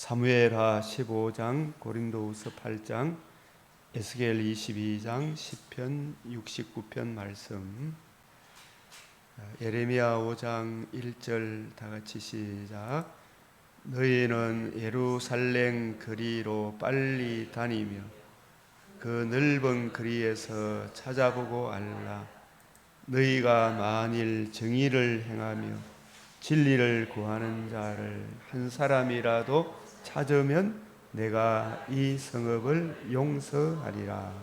사무엘하 15장, 고린도후서 8장, 에스겔 22장, 시편 69편 말씀, 예레미야 5장 1절 다같이 시작. 너희는 예루살렘 거리로 빨리 다니며 그 넓은 거리에서 찾아보고 알라. 너희가 만일 정의를 행하며 진리를 구하는 자를 한 사람이라도 찾으면 내가 이 성읍을 용서하리라.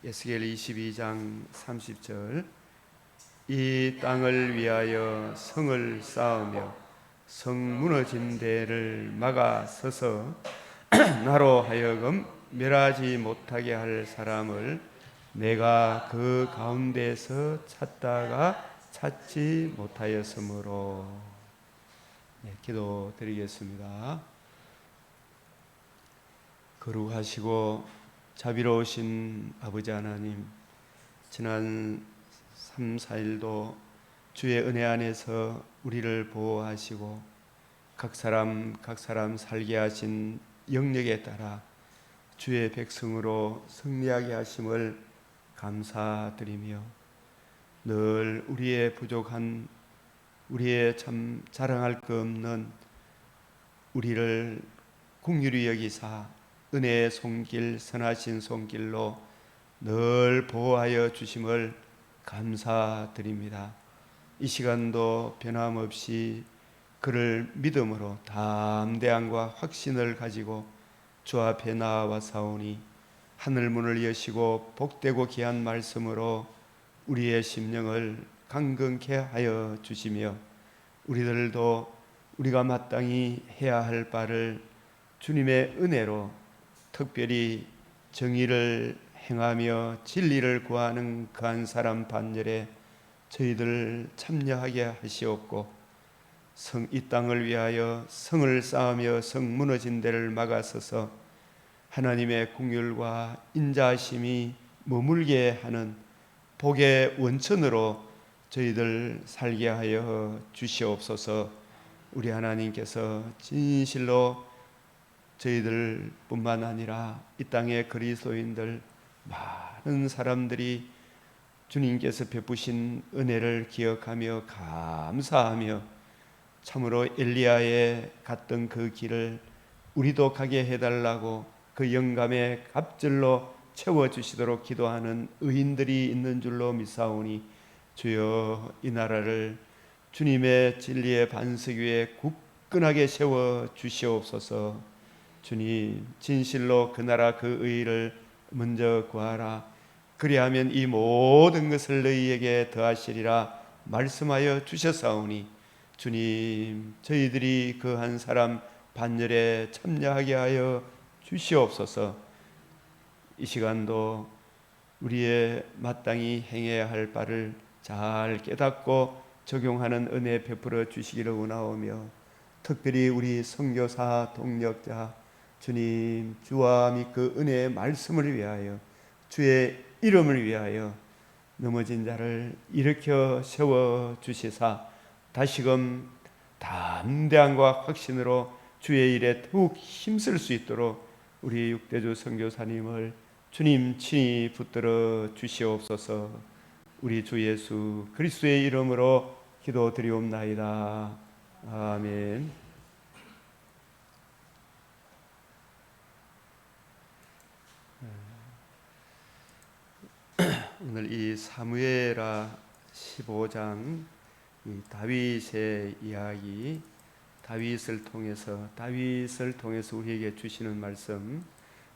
에스겔 22장 30절. 이 땅을 위하여 성을 쌓으며 성 무너진 데를 막아 서서 나로 하여금 멸하지 못하게 할 사람을 내가 그 가운데서 찾다가 찾지 못하였으므로. 기도드리겠습니다. 거룩하시고 자비로우신 아버지 하나님, 지난 3, 4일도 주의 은혜 안에서 우리를 보호하시고 각 사람 살게 하신 영역에 따라 주의 백성으로 승리하게 하심을 감사드리며 늘 우리의 부족한, 우리의 참 자랑할 것 없는 우리를 긍휼히 여기사 은혜의 손길, 선하신 손길로 늘 보호하여 주심을 감사드립니다. 이 시간도 변함없이 그를 믿음으로 담대함과 확신을 가지고 주 앞에 나와 사오니 하늘 문을 여시고 복되고 귀한 말씀으로 우리의 심령을 강건케 하여 주시며 우리들도 우리가 마땅히 해야 할 바를 주님의 은혜로 특별히 정의를 행하며 진리를 구하는 그 한 사람 반열에 저희들 참여하게 하시옵고 이 땅을 위하여 성을 쌓으며 성 무너진 데를 막아서서 하나님의 긍휼과 인자하심이 머물게 하는 복의 원천으로 저희들 살게 하여 주시옵소서. 우리 하나님께서 진실로 저희들 뿐만 아니라 이 땅의 그리스도인들 많은 사람들이 주님께서 베푸신 은혜를 기억하며 감사하며 참으로 엘리야에 갔던 그 길을 우리도 가게 해달라고 그 영감의 갑절로 채워주시도록 기도하는 의인들이 있는 줄로 믿사오니 주여 이 나라를 주님의 진리의 반석 위에 굳건하게 세워 주시옵소서. 주님, 진실로 그 나라 그 의를 먼저 구하라. 그리하면 이 모든 것을 너희에게 더하시리라 말씀하여 주셨사오니 주님, 저희들이 그 한 사람 반열에 참여하게 하여 주시옵소서. 이 시간도 우리의 마땅히 행해야 할 바를 잘 깨닫고 적용하는 은혜 베풀어 주시기를 원하오며 특별히 우리 선교사 동력자 주님, 주와 및 그 은혜의 말씀을 위하여 주의 이름을 위하여 넘어진 자를 일으켜 세워 주시사 다시금 담대함과 확신으로 주의 일에 더욱 힘쓸 수 있도록 우리 육대주 선교사님을 주님 친히 붙들어 주시옵소서. 우리 주 예수 그리스도의 이름으로 기도드리옵나이다. 아멘. 오늘 이 사무엘하 15장 이 다윗의 이야기, 다윗을 통해서 우리에게 주시는 말씀,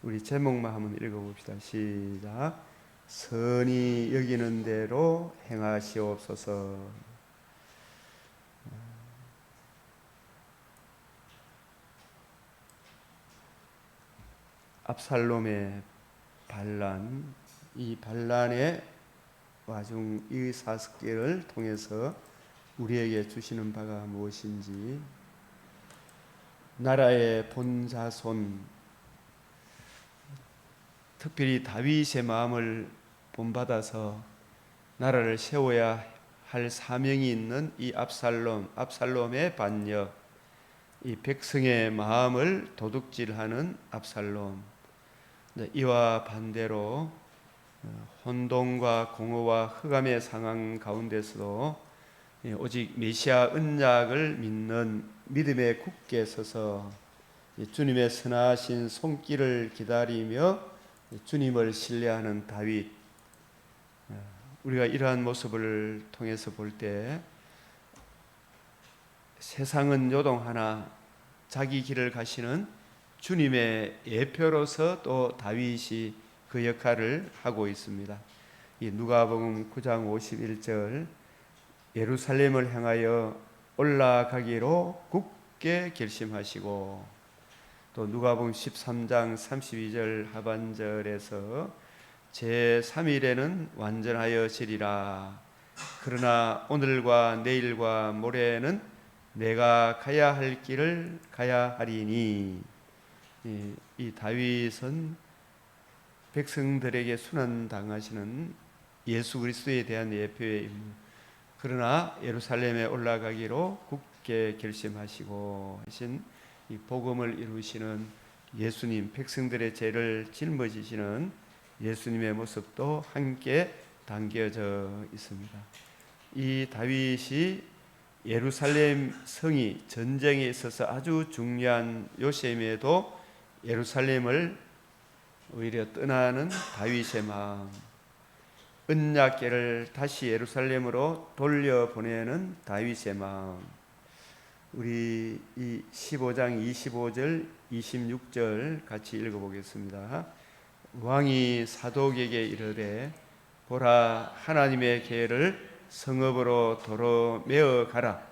우리 제목만 한번 읽어봅시다. 시작. 선히 여기는 대로 행하시옵소서. 압살롬의 반란, 이 반란의 와중 이 사스계를 통해서 우리에게 주시는 바가 무엇인지, 나라의 본자손, 특별히 다윗의 마음을 본받아서 나라를 세워야 할 사명이 있는 이 압살롬의 반역, 이 백성의 마음을 도둑질하는 압살롬. 이와 반대로 혼돈과 공허와 흑암의 상황 가운데서도 오직 메시아 언약을 믿는 믿음에 굳게 서서 주님의 선하신 손길을 기다리며 주님을 신뢰하는 다윗. 우리가 이러한 모습을 통해서 볼 때 세상은 요동하나 자기 길을 가시는 주님의 예표로서 또 다윗이 그 역할을 하고 있습니다. 이 누가복음 9장 51절 예루살렘을 향하여 올라가기로 굳게 결심하시고, 또 누가복음 13장 32절 하반절에서 제3일에는 완전하여 지리라. 그러나 오늘과 내일과 모레는 내가 가야 할 길을 가야 하리니. 이 다윗은 백성들에게 순환당하시는 예수 그리스도에 대한 예표의 인물. 그러나 예루살렘에 올라가기로 굳게 결심하시고 하신 이 복음을 이루시는 예수님, 백성들의 죄를 짊어지시는 예수님의 모습도 함께 담겨져 있습니다. 이 다윗이 예루살렘 성이 전쟁에 있어서 아주 중요한 요셈에도 예루살렘을 오히려 떠나는 다윗의 마음, 언약궤를 다시 예루살렘으로 돌려보내는 다윗의 마음. 우리 이 15장 25절 26절 같이 읽어보겠습니다. 왕이 사독에게 이르되 보라, 하나님의 궤를 성읍으로 도로 메어 가라.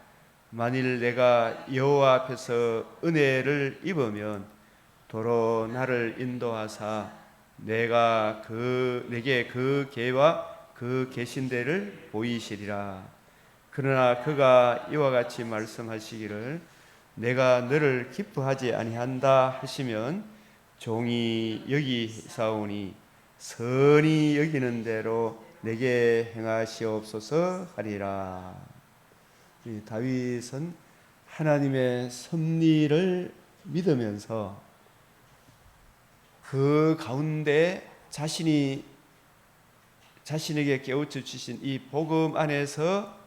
만일 내가 여호와 앞에서 은혜를 입으면 도로 나를 인도하사 내가 내게 그 궤와 그 계신대를 보이시리라. 그러나 그가 이와 같이 말씀하시기를 내가 너를 기뻐하지 아니한다 하시면 종이 여기사오니 선히 여기는 대로 내게 행하시옵소서 하리라. 다윗은 하나님의 섭리를 믿으면서 그 가운데 자신에게 깨우쳐 주신 이 복음 안에서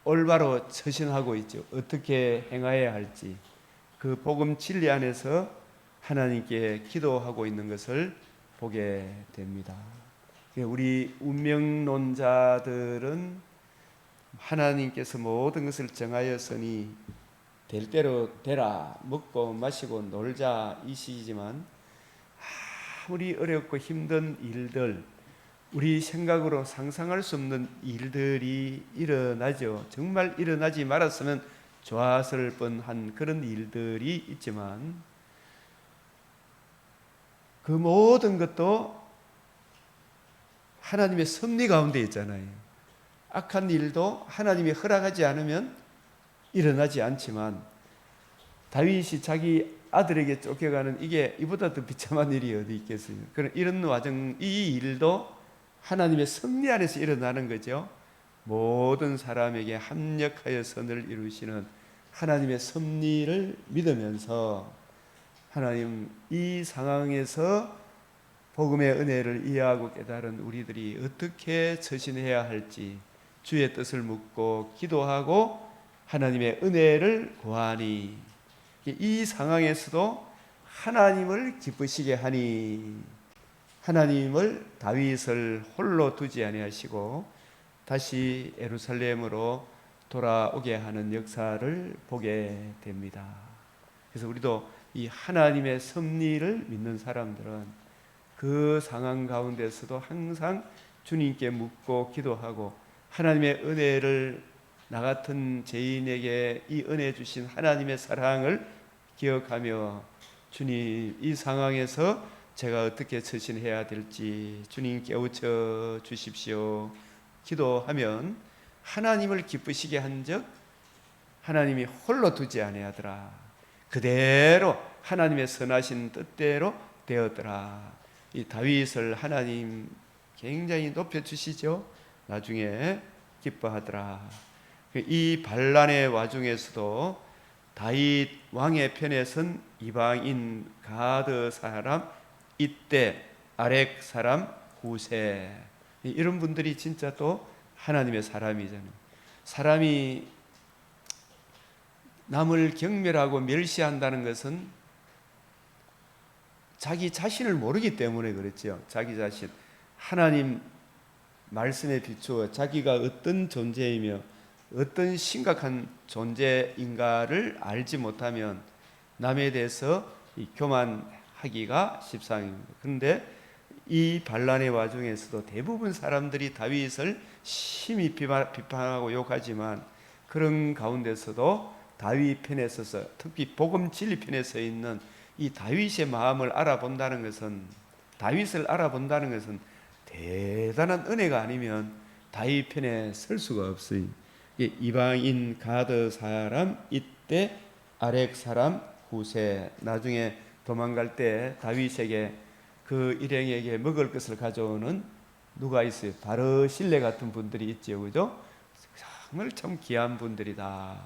올바로 처신하고 있죠. 어떻게 행해야 할지 그 복음 진리 안에서 하나님께 기도하고 있는 것을 보게 됩니다. 우리 운명론자들은 하나님께서 모든 것을 정하였으니 될 대로 되라, 먹고 마시고 놀자 이 시기지만 아무리 어렵고 힘든 일들, 우리 생각으로 상상할 수 없는 일들이 일어나죠. 정말 일어나지 말았으면 좋았을 뻔한 그런 일들이 있지만 그 모든 것도 하나님의 섭리 가운데 있잖아요. 악한 일도 하나님이 허락하지 않으면 일어나지 않지만 다윗이 자기 아들에게 쫓겨가는 이게 이보다 더 비참한 일이 어디 있겠어요. 그런 이런 와중 이 일도 하나님의 섭리 안에서 일어나는 거죠. 모든 사람에게 합력하여 선을 이루시는 하나님의 섭리를 믿으면서 하나님 이 상황에서 복음의 은혜를 이해하고 깨달은 우리들이 어떻게 처신해야 할지 주의 뜻을 묻고 기도하고 하나님의 은혜를 구하니 이 상황에서도 하나님을 기쁘시게 하니 하나님을 다윗을 홀로 두지 아니하시고 다시 예루살렘으로 돌아오게 하는 역사를 보게 됩니다. 그래서 우리도 이 하나님의 섭리를 믿는 사람들은 그 상황 가운데서도 항상 주님께 묻고 기도하고 하나님의 은혜를 나 같은 죄인에게 이 은혜 주신 하나님의 사랑을 기억하며 주님 이 상황에서 제가 어떻게 처신해야 될지 주님 깨우쳐 주십시오 기도하면 하나님을 기쁘시게 한 적 하나님이 홀로 두지 아니하더라. 그대로 하나님의 선하신 뜻대로 되었더라. 이 다윗을 하나님 굉장히 높여주시죠. 나중에 기뻐하더라. 이 반란의 와중에서도 다윗 왕의 편에 선 이방인 가드 사람 이때 아렉 사람 후세, 이런 분들이 진짜 또 하나님의 사람이잖아요. 사람이 남을 경멸하고 멸시한다는 것은 자기 자신을 모르기 때문에 그렇죠. 자기 자신, 하나님 말씀에 비추어 자기가 어떤 존재이며 어떤 심각한 존재인가를 알지 못하면 남에 대해서 교만하기가 십상입니다. 그런데 이 반란의 와중에서도 대부분 사람들이 다윗을 심히 비판하고 욕하지만, 그런 가운데서도 다윗 편에 서서, 특히 복음 진리 편에 서 있는 이 다윗의 마음을 알아본다는 것은, 다윗을 알아본다는 것은 대단한 은혜가 아니면 다윗 편에 설 수가 없어요. 이방인 가드 사람 이때 아렉 사람 후세, 나중에 도망갈 때 다윗에게 그 일행에게 먹을 것을 가져오는 누가 있어요? 바르실레 같은 분들이 있죠, 그죠? 정말 참 귀한 분들이다.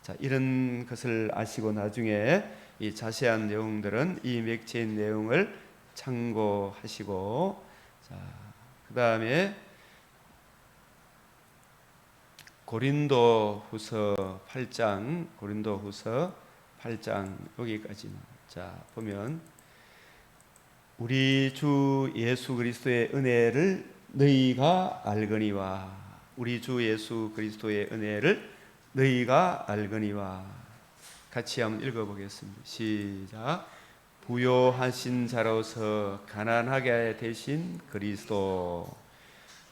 자, 이런 것을 아시고 나중에 이 자세한 내용들은 이 맥체인 내용을 참고하시고, 자, 그 다음에 고린도후서 8장 여기까지만. 자, 보면 우리 주 예수 그리스도의 은혜를 너희가 알거니와, 우리 주 예수 그리스도의 은혜를 너희가 알거니와. 같이 한번 읽어보겠습니다. 시작. 부요하신 자로서 가난하게 되신 그리스도,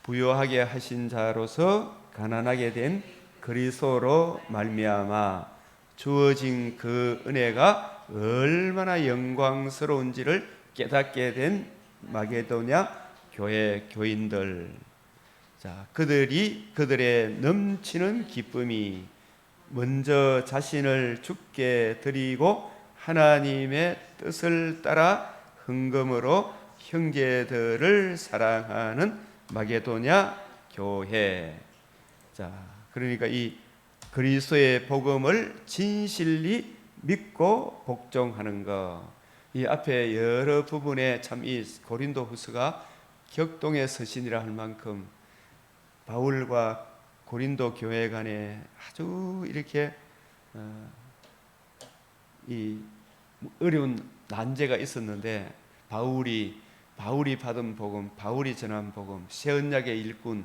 부요하게 하신 자로서 가난하게 된 그리스도로 말미암아 주어진 그 은혜가 얼마나 영광스러운지를 깨닫게 된 마게도냐 교회 교인들. 자, 그들의 넘치는 기쁨이 먼저 자신을 주께 드리고 하나님의 뜻을 따라 헌금으로 형제들을 사랑하는 마게도냐 교회. 자, 그러니까 이 그리스도의 복음을 진실히 믿고 복종하는 것. 이 앞에 여러 부분에 참 이 고린도후서가 격동의 서신이라 할 만큼 바울과 고린도 교회 간에 아주 이렇게 이 어려운 난제가 있었는데, 바울이 받은 복음, 바울이 전한 복음, 새 언약의 일꾼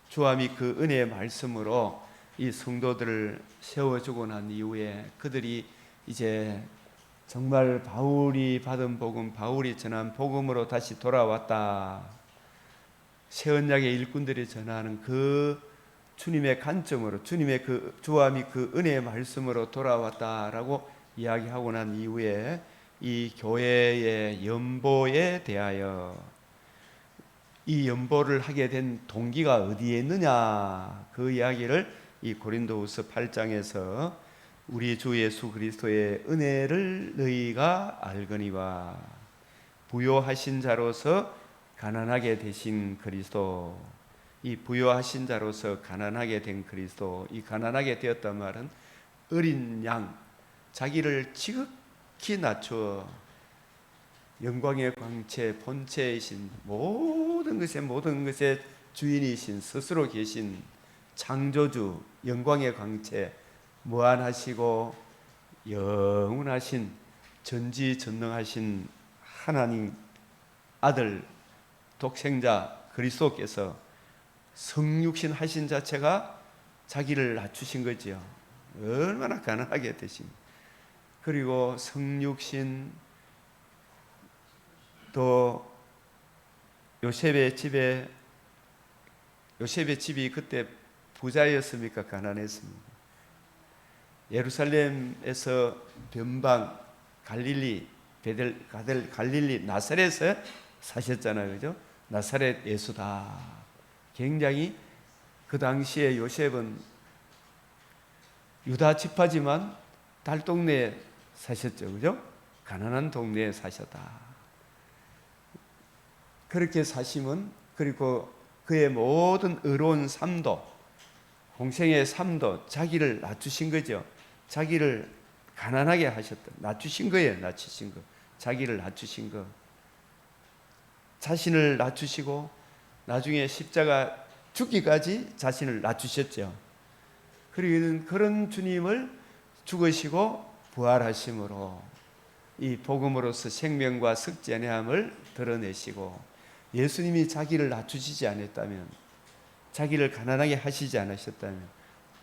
주함이 그 은혜의 말씀으로 이 성도들을 세워주고 난 이후에 그들이 이제 정말 바울이 받은 복음, 바울이 전한 복음으로 다시 돌아왔다. 새 언약의 일꾼들이 전하는 그 주님의 관점으로, 주님의 그 주함이 그 은혜의 말씀으로 돌아왔다라고 이야기하고 난 이후에 이 교회의 연보에 대하여, 이 연보를 하게 된 동기가 어디에 있느냐, 그 이야기를 이 고린도후서 8장에서 우리 주 예수 그리스도의 은혜를 너희가 알거니와, 부요하신 자로서 가난하게 되신 그리스도. 이 부요하신 자로서 가난하게 된 그리스도, 이 가난하게 되었단 말은 어린 양, 자기를 지극히 낮추어 영광의 광채 본체이신 모든 것의 주인이신 스스로 계신 창조주, 영광의 광채, 무한하시고 영원하신 전지전능하신 하나님 아들 독생자 그리스도께서 성육신 하신 자체가 자기를 낮추신 거지요. 얼마나 가난하게 되신. 그리고 성육신, 또 요셉의 집이 그때 부자였습니까? 가난했습니까? 예루살렘에서 변방 갈릴리 갈릴리 나사렛에 사셨잖아요, 그죠? 나사렛 예수다. 굉장히 그 당시에 요셉은 유다 지파지만 달동네에 사셨죠, 그죠? 가난한 동네에 사셨다. 그렇게 사심은, 그리고 그의 모든 의로운 삶도, 공생의 삶도 자기를 낮추신 거죠. 자기를 가난하게 하셨다. 낮추신 거예요. 낮추신 거. 자기를 낮추신 거. 자신을 낮추시고 나중에 십자가 죽기까지 자신을 낮추셨죠. 그리고 그런 주님을 죽으시고 부활하심으로 이 복음으로서 생명과 석전함을 드러내시고, 예수님이 자기를 낮추시지 않았다면, 자기를 가난하게 하시지 않으셨다면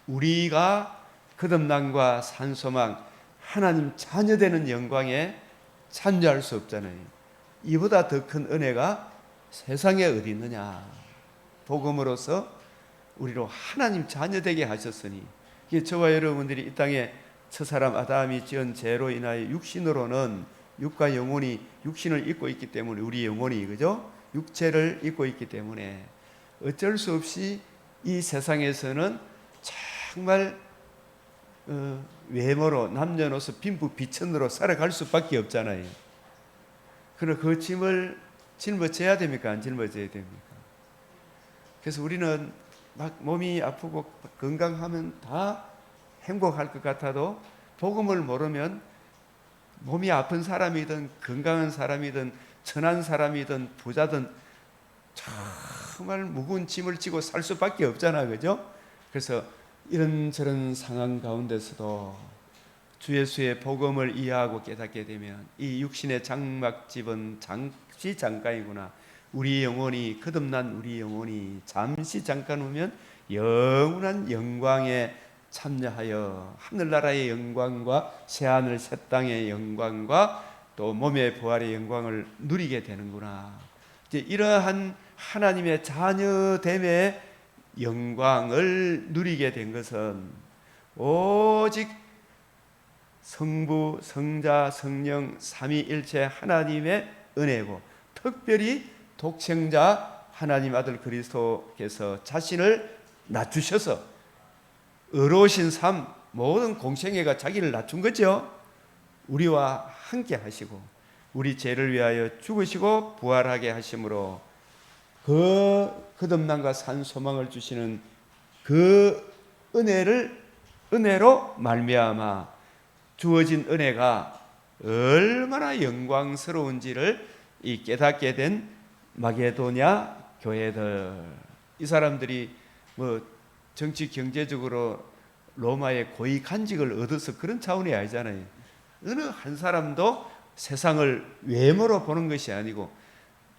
우리가 거듭남과 산소망, 하나님 자녀 되는 영광에 참여할 수 없잖아요. 이보다 더 큰 은혜가 세상에 어디 있느냐. 복음으로서 우리로 하나님 자녀 되게 하셨으니, 저와 여러분들이 이 땅에 첫사람 아담이 지은 죄로 인하여 육신으로는 육과 영혼이 육신을 입고 있기 때문에, 우리 영혼이 그죠? 육체를 입고 있기 때문에 어쩔 수 없이 이 세상에서는 정말 외모로 남녀노소 빈부 비천으로 살아갈 수밖에 없잖아요. 그럼 그 짐을 짊어져야 됩니까? 안 짊어져야 됩니까? 그래서 우리는 막 몸이 아프고 건강하면 다 행복할 것 같아도, 복음을 모르면 몸이 아픈 사람이든 건강한 사람이든 천한 사람이든 부자든 정말 무거운 짐을 지고 살 수밖에 없잖아, 그죠? 그래서 이런저런 상황 가운데서도 주 예수의 복음을 이해하고 깨닫게 되면, 이 육신의 장막집은 잠시 잠깐이구나. 우리 영혼이, 거듭난 우리 영혼이 잠시 잠깐 오면 영원한 영광에 참여하여 하늘나라의 영광과 새하늘 새 땅의 영광과 또 몸의 부활의 영광을 누리게 되는구나. 이제 이러한 하나님의 자녀됨의 영광을 누리게 된 것은 오직 성부, 성자, 성령 삼위일체 하나님의 은혜고, 특별히 독생자 하나님 아들 그리스도께서 자신을 낮추셔서 의로우신 삶, 모든 공생애가 자기를 낮춘 거죠. 우리와 함께 하시고 우리 죄를 위하여 죽으시고 부활하게 하심으로 그 거듭남과 산 소망을 주시는 그 은혜로 말미암아 주어진 은혜가 얼마나 영광스러운지를 깨닫게 된 마게도냐 교회들, 이 사람들이 뭐 정치 경제적으로 로마의 고위 간직을 얻어서 그런 차원이 아니잖아요. 어느 한 사람도 세상을 외모로 보는 것이 아니고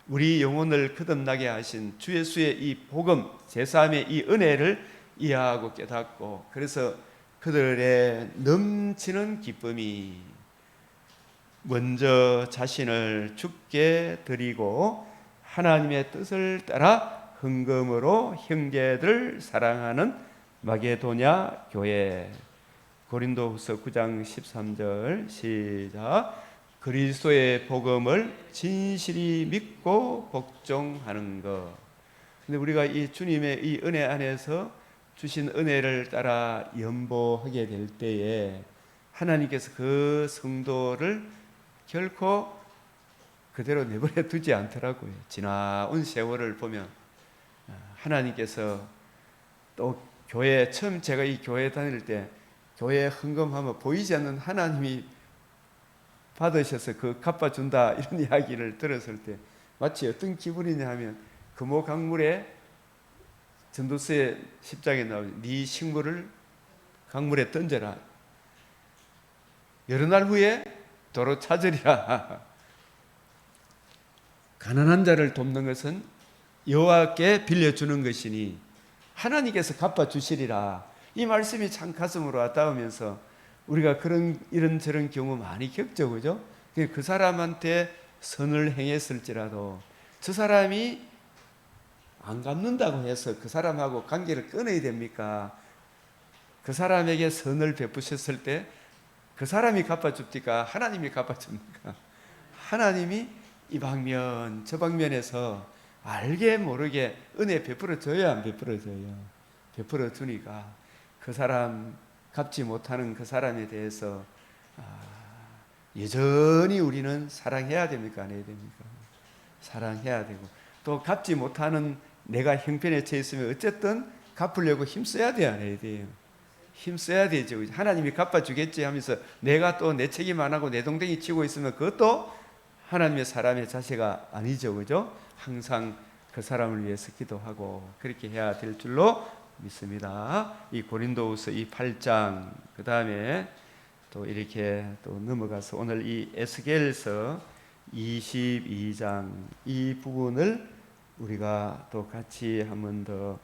우리 영혼을 거듭나게 하신 주 예수의 이 복음, 제3의 이 은혜를 이해하고 깨닫고, 그래서 그들의 넘치는 기쁨이 먼저 자신을 죽게 드리고 하나님의 뜻을 따라 헌금으로 형제들을 사랑하는 마게도냐 교회. 고린도후서 9장 13절 시작. 그리스도의 복음을 진실히 믿고 복종하는 것. 근데 우리가 이 주님의 이 은혜 안에서 주신 은혜를 따라 연보하게 될 때에 하나님께서 그 성도를 결코 그대로 내버려 두지 않더라고요. 지나온 세월을 보면 하나님께서 또 교회, 처음 제가 이 교회 다닐 때 교회 헌금하면 보이지 않는 하나님이 받으셔서 그 갚아준다, 이런 이야기를 들었을 때 마치 어떤 기분이냐 하면, 금호 강물에 전도서의 10장에 나오죠. 네 식물을 강물에 던져라. 여러 날 후에 도로 찾으리라. 가난한 자를 돕는 것은 여호와께 빌려주는 것이니 하나님께서 갚아주시리라. 이 말씀이 참 가슴으로 와닿으면서 우리가 이런저런 경우 많이 겪죠, 그죠? 그 사람한테 선을 행했을지라도 저 사람이 안 갚는다고 해서 그 사람하고 관계를 끊어야 됩니까? 그 사람에게 선을 베푸셨을 때 그 사람이 갚아줍니까? 하나님이 갚아줍니까? 하나님이 이 방면 저 방면에서 알게 모르게 은혜 베풀어줘야 안 베풀어줘요? 베풀어주니까 그 사람, 갚지 못하는 그 사람에 대해서 여전히 우리는 사랑해야 됩니까? 안 해야 됩니까? 사랑해야 되고, 또 갚지 못하는 내가 형편에 처해 있으면 어쨌든 갚으려고 힘써야 돼요? 안 해야 돼요? 힘써야 되죠. 하나님이 갚아주겠지 하면서 내가 또 내 책임 안 하고 내 동댕이 치고 있으면 그것도 하나님의 사람의 자세가 아니죠. 그죠? 항상 그 사람을 위해서 기도하고 그렇게 해야 될 줄로 믿습니다. 이 고린도후서 이 8장, 그 다음에 또 이렇게 또 넘어가서 오늘 이 에스겔서 22장 이 부분을 우리가 또 같이 한 번 더,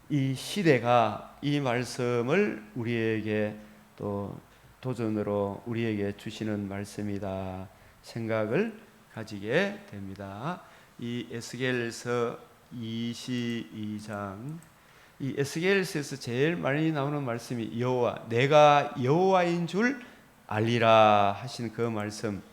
이 시대가 이 말씀을 우리에게 또 도전으로 우리에게 주시는 말씀이다 생각을 가지게 됩니다. 이 에스겔서 22장, 이 에스겔서에서 제일 많이 나오는 말씀이 여호와, 내가 여호와인 줄 알리라 하신 그 말씀.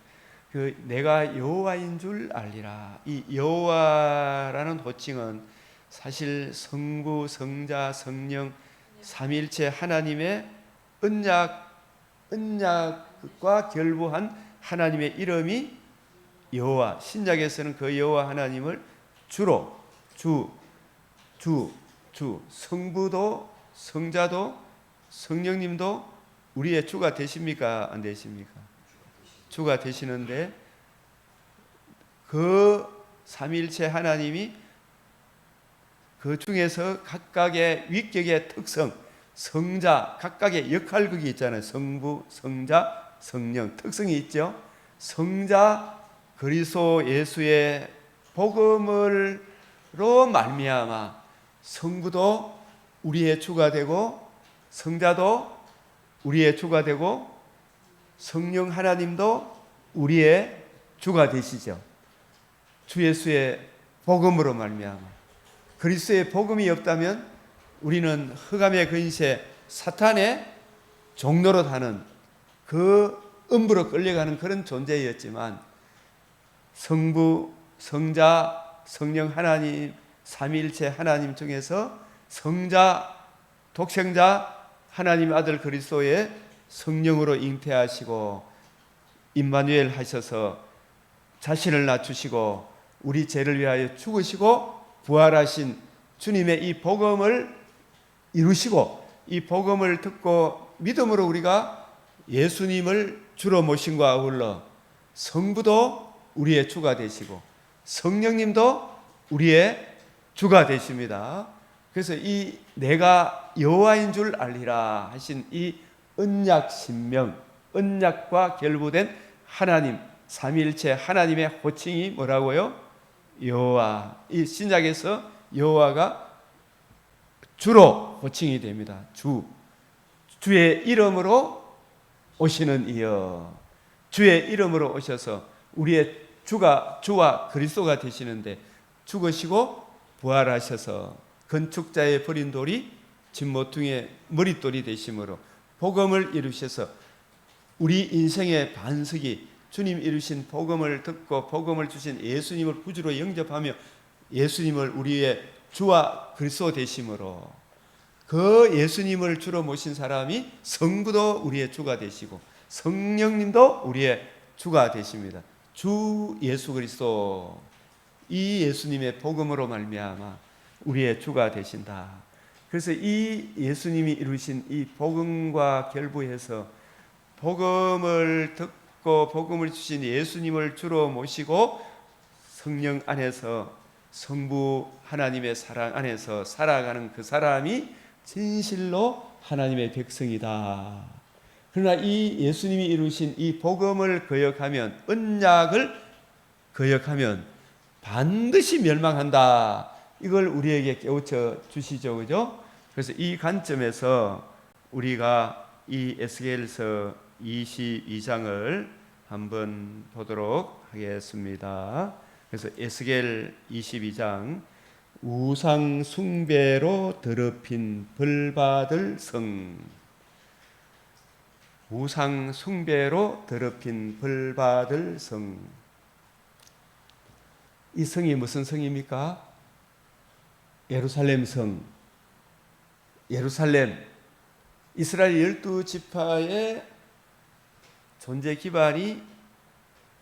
그 내가 여호와인 줄 알리라. 이 여호와라는 호칭은 사실 성부, 성자, 성령 삼위일체 하나님의 언약과 결부한 하나님의 이름이 여호와. 신약에서는 그 여호와 하나님을 주로 주, 성부도 성자도 성령님도 우리의 주가 되십니까? 안 되십니까? 주가 되시는데, 그 삼위일체 하나님이 그 중에서 각각의 위격의 특성, 성자, 각각의 역할극이 있잖아요. 성부, 성자, 성령 특성이 있죠. 성자 그리스도 예수의 복음으로 말미암아 성부도 우리의 주가 되고, 성자도 우리의 주가 되고, 성령 하나님도 우리의 주가 되시죠. 주 예수의 복음으로 말미암아. 그리스도의 복음이 없다면 우리는 흑암의 근세 사탄의 종로로 타는 그 음부로 끌려가는 그런 존재였지만, 성부, 성자, 성령 하나님 삼위일체 하나님 중에서 성자, 독생자 하나님 아들 그리스도의 성령으로 잉태하시고 임마누엘 하셔서 자신을 낮추시고 우리 죄를 위하여 죽으시고 부활하신 주님의 이 복음을 이루시고, 이 복음을 듣고 믿음으로 우리가 예수님을 주로 모심과 아울러 성부도 우리의 주가 되시고 성령님도 우리의 주가 되십니다. 그래서 이 내가 여호와인 줄 알리라 하신 이 언약 신명, 언약과 결부된 하나님 삼위일체 하나님의 호칭이 뭐라고요? 여호와. 이 신약에서 여호와가 주로 호칭이 됩니다. 주의 이름으로 오시는 이여. 주의 이름으로 오셔서 우리의 주와 그리스도가 되시는데, 죽으시고 부활하셔서 건축자의 버린 돌이 진모퉁이의 머릿돌이 되심으로 복음을 이루셔서 우리 인생의 반석이 주님 이루신 복음을 듣고 복음을 주신 예수님을 구주로 영접하며 예수님을 우리의 주와 그리스도 되심으로, 그 예수님을 주로 모신 사람이 성부도 우리의 주가 되시고 성령님도 우리의 주가 되십니다. 주 예수 그리스도, 이 예수님의 복음으로 말미암아 우리의 주가 되신다. 그래서 이 예수님이 이루신 이 복음과 결부해서 복음을 듣고 복음을 주신 예수님을 주로 모시고 성령 안에서 성부 하나님의 사랑 안에서 살아가는 그 사람이 진실로 하나님의 백성이다. 그러나 이 예수님이 이루신 이 복음을 거역하면, 언약을 거역하면 반드시 멸망한다. 이걸 우리에게 깨우쳐 주시죠. 그죠? 그래서 이 관점에서 우리가 이 에스겔서 22장을 한번 보도록 하겠습니다. 그래서 에스겔 22장, 우상 숭배로 더럽힌 벌받을 성. 우상 숭배로 더럽힌 벌받을 성. 이 성이 무슨 성입니까? 예루살렘 성. 예루살렘. 이스라엘 12지파의 존재 기반이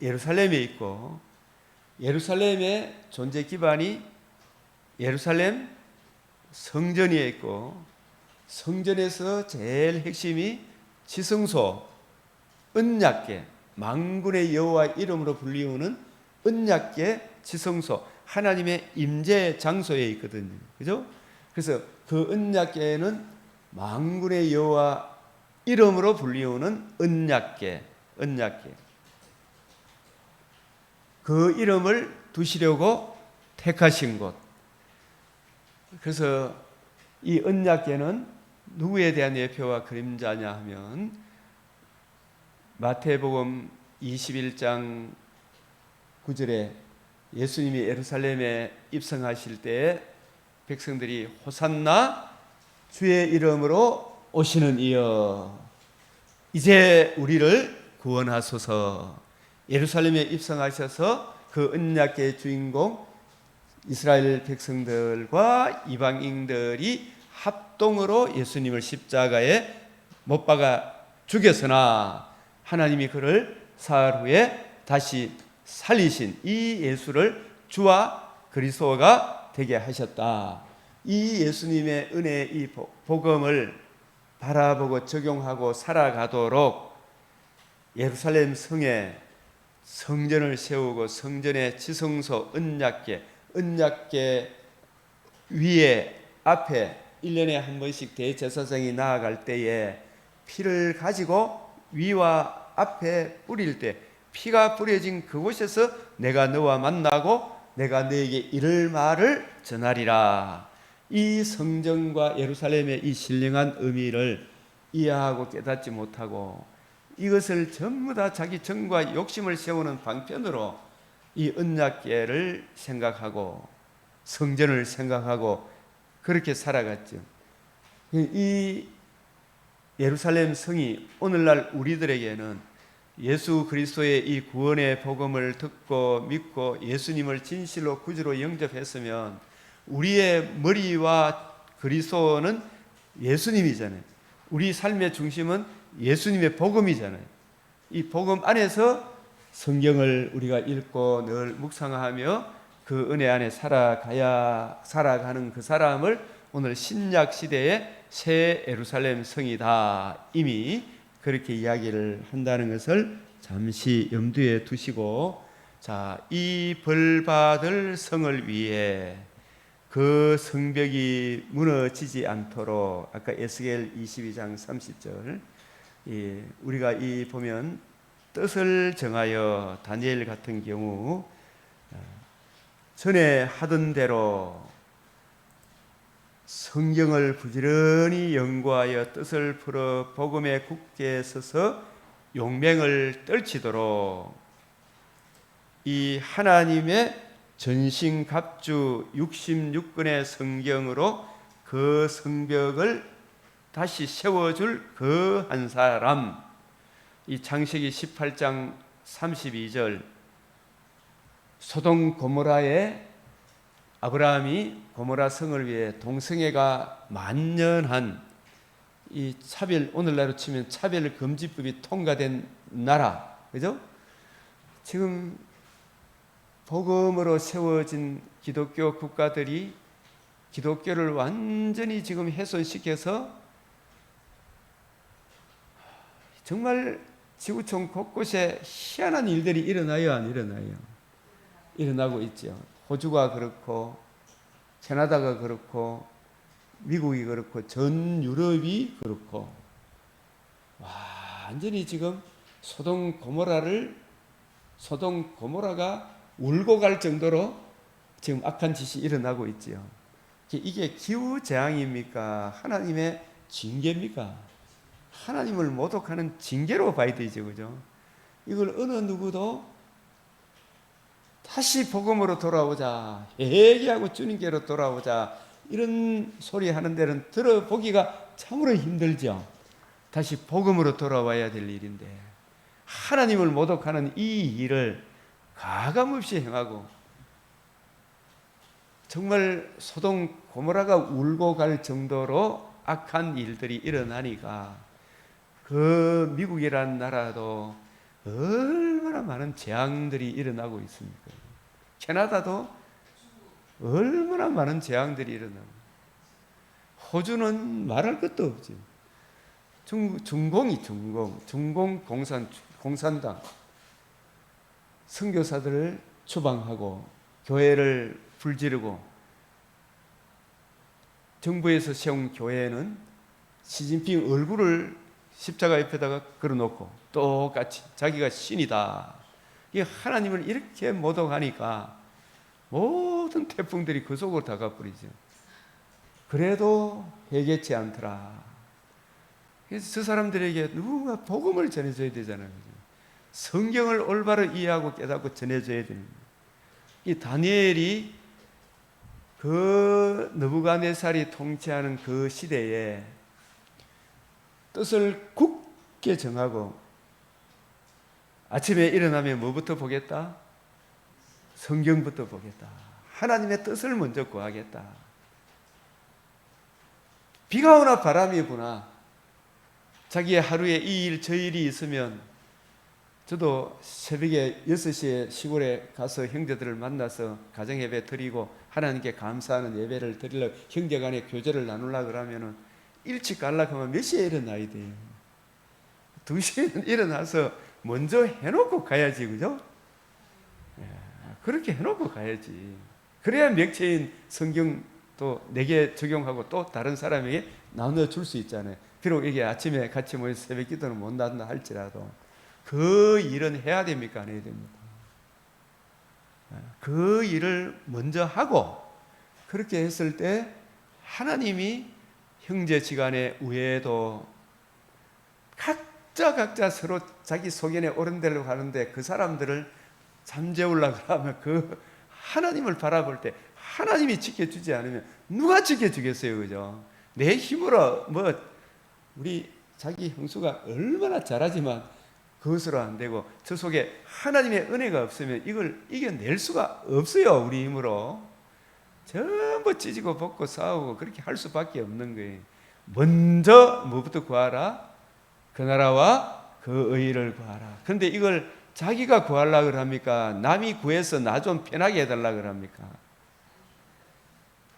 예루살렘에 있고, 예루살렘의 존재 기반이 예루살렘 성전에 있고, 성전에서 제일 핵심이 지성소, 언약궤, 만군의 여호와 이름으로 불리우는 언약궤 지성소, 하나님의 임재 장소에 있거든요. 그죠? 그래서 그 언약궤는 만군의 여호와 이름으로 불리우는 언약궤. 그 이름을 두시려고 택하신 곳. 그래서 이 언약궤는 누구에 대한 예표와 그림자냐 하면 마태복음 21장 9절에 예수님이 예루살렘에 입성하실 때에 백성들이 호산나 주의 이름으로 오시는 이여 이제 우리를 구원하소서. 예루살렘에 입성하셔서 그 언약궤의 주인공 이스라엘 백성들과 이방인들이 합동으로 예수님을 십자가에 못 박아 죽였으나 하나님이 그를 사흘 후에 다시 살리신 이 예수를 주와 그리스도가 되게 하셨다. 이 예수님의 은혜의 이 복음을 바라보고 적용하고 살아가도록 예루살렘 성에 성전을 세우고 성전의 지성소 언약궤 위에 앞에 1년에 한 번씩 대제사장이 나아갈 때에 피를 가지고 위와 앞에 뿌릴 때 피가 뿌려진 그곳에서 내가 너와 만나고 내가 너에게 이를 말을 전하리라. 이 성전과 예루살렘의 이 신령한 의미를 이해하고 깨닫지 못하고 이것을 전부 다 자기 정과 욕심을 세우는 방편으로 이 언약궤를 생각하고 성전을 생각하고 그렇게 살아갔죠. 이 예루살렘 성이 오늘날 우리들에게는 예수 그리스도의 이 구원의 복음을 듣고 믿고 예수님을 진실로 구주로 영접했으면 우리의 머리와 그리스도는 예수님이잖아요. 우리 삶의 중심은 예수님의 복음이잖아요. 이 복음 안에서 성경을 우리가 읽고 늘 묵상하며 그 은혜 안에 살아가는 그 사람을 오늘 신약 시대의 새 예루살렘 성이다. 이미 그렇게 이야기를 한다는 것을 잠시 염두에 두시고, 자, 이 벌받을 성을 위해 그 성벽이 무너지지 않도록 아까 에스겔 22장 30절 우리가 이 보면 뜻을 정하여 다니엘 같은 경우 전에 하던 대로 성경을 부지런히 연구하여 뜻을 풀어 복음에 굳게 서서 용맹을 떨치도록 이 하나님의 전신갑주 66권의 성경으로 그 성벽을 다시 세워줄 그 한 사람, 이 창세기 18장 32절 소돔 고모라에 아브라함이 고모라 성을 위해 동성애가 만연한 이 차별, 오늘날로 치면 차별 금지법이 통과된 나라, 그죠? 지금 복음으로 세워진 기독교 국가들이 기독교를 완전히 지금 훼손시켜서 정말 지구촌 곳곳에 희한한 일들이 일어나요, 안 일어나요? 일어나고 있죠. 호주가 그렇고 캐나다가 그렇고 미국이 그렇고 전 유럽이 그렇고 완전히 지금 소돔 고모라가 울고 갈 정도로 지금 악한 짓이 일어나고 있지요. 이게 기후 재앙입니까? 하나님의 징계입니까? 하나님을 모독하는 징계로 봐야 되죠, 그죠? 이걸 어느 누구도 다시 복음으로 돌아오자, 회개하고 주님께로 돌아오자, 이런 소리 하는 데는 들어보기가 참으로 힘들죠. 다시 복음으로 돌아와야 될 일인데 하나님을 모독하는 이 일을 가감없이 행하고 정말 소돔 고모라가 울고 갈 정도로 악한 일들이 일어나니까 그 미국이라는 나라도 얼마나 많은 재앙들이 일어나고 있습니까? 캐나다도 얼마나 많은 재앙들이 일어나고 호주는 말할 것도 없지. 중공 공산당 선교사들을 추방하고 교회를 불지르고 정부에서 세운 교회는 시진핑 얼굴을 십자가 옆에다가 걸어놓고 똑같이 자기가 신이다. 이 하나님을 이렇게 모독하니까 모든 태풍들이 그 속으로 다 가버리죠. 그래도 회개치 않더라. 그래서 저 사람들에게 누가 복음을 전해줘야 되잖아요. 성경을 올바로 이해하고 깨닫고 전해줘야 됩니다. 이 다니엘이 그 느부갓네살이 통치하는 그 시대에 뜻을 굳게 정하고 아침에 일어나면 뭐부터 보겠다? 성경부터 보겠다. 하나님의 뜻을 먼저 구하겠다. 비가 오나 바람이 부나 자기의 하루에 이 일 저 일이 있으면 저도 새벽에 6시에 시골에 가서 형제들을 만나서 가정예배 드리고 하나님께 감사하는 예배를 드리려고 형제 간에 교제를 나누려고 그러면은 일찍 가려고 하면 몇 시에 일어나야 돼요? 2시에 일어나서 먼저 해놓고 가야지, 그죠? 그렇게 해놓고 가야지. 그래야 명체인 성경 또 내게 적용하고 또 다른 사람에게 나눠줄 수 있잖아요. 비록 이게 아침에 같이 모여서 새벽 기도는 못 나눈다 할지라도 그 일은 해야 됩니까? 안 해야 됩니까? 그 일을 먼저 하고 그렇게 했을 때 하나님이 형제지간의 우애도 각자 서로 자기 소견에 옳은 대로 가는데 그 사람들을 잠재우려고 하면 그 하나님을 바라볼 때 하나님이 지켜주지 않으면 누가 지켜주겠어요, 그죠? 내 힘으로 우리 자기 형수가 얼마나 잘하지만 그것으로 안 되고 저 속에 하나님의 은혜가 없으면 이걸 이겨낼 수가 없어요. 우리 힘으로 전부 찢고 벗고 싸우고 그렇게 할 수밖에 없는 거예요. 먼저 뭐부터 구하라? 그 나라와 그 의를 구하라. 그런데 이걸 자기가 구하려고 합니까? 남이 구해서 나 좀 편하게 해달라고 합니까?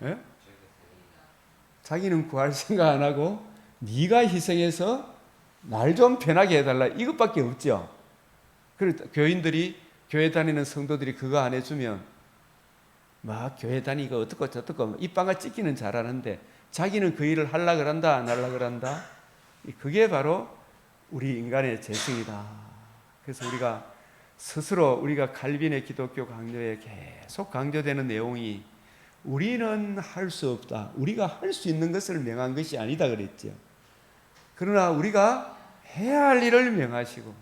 예? 자기는 구할 생각 안 하고 네가 희생해서 날 좀 편하게 해달라 이것밖에 없죠. 그래서 교인들이 교회 다니는 성도들이 그거 안 해주면 막 교회 다니고 어떻고 저떻고 입방아 찍기는 잘하는데 자기는 그 일을 하려고 한다 안 하려고 한다. 그게 바로 우리 인간의 죄성이다. 그래서 우리가 스스로 우리가 칼빈의 기독교 강조에 계속 강조되는 내용이 우리는 할 수 없다. 우리가 할 수 있는 것을 명한 것이 아니다 그랬죠. 그러나 우리가 해야 할 일을 명하시고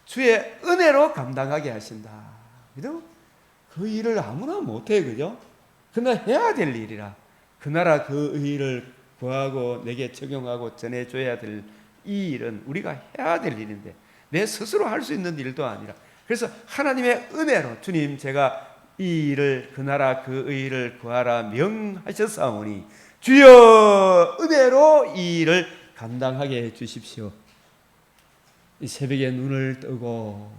주의 은혜로 감당하게 하신다. 그죠? 그 일을 아무나 못해, 그죠? 그러나 해야 될 일이라. 그 나라 그 일을 구하고 내게 적용하고 전해줘야 될 이 일은 우리가 해야 될 일인데 내 스스로 할 수 있는 일도 아니라 그래서 하나님의 은혜로 주님 제가 이 일을 그 나라 그 의를 구하라 명하셨사오니 주여 은혜로 이 일을 감당하게 해 주십시오. 이 새벽에 눈을 뜨고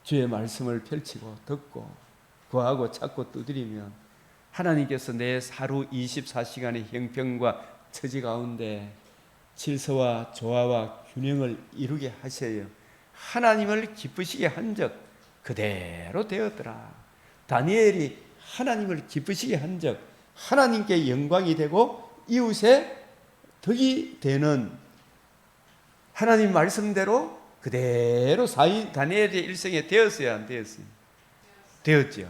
주의 말씀을 펼치고 듣고 구하고 찾고 두드리면 하나님께서 내 하루 24시간의 형편과 처지 가운데 질서와 조화와 균형을 이루게 하셔요. 하나님을 기쁘시게 한 적 그대로 되었더라. 다니엘이 하나님을 기쁘시게 한 적 하나님께 영광이 되고 이웃의 덕이 되는 하나님 말씀대로 그대로 다니엘의 일생에 되었어야 안 되었어요? 되었죠.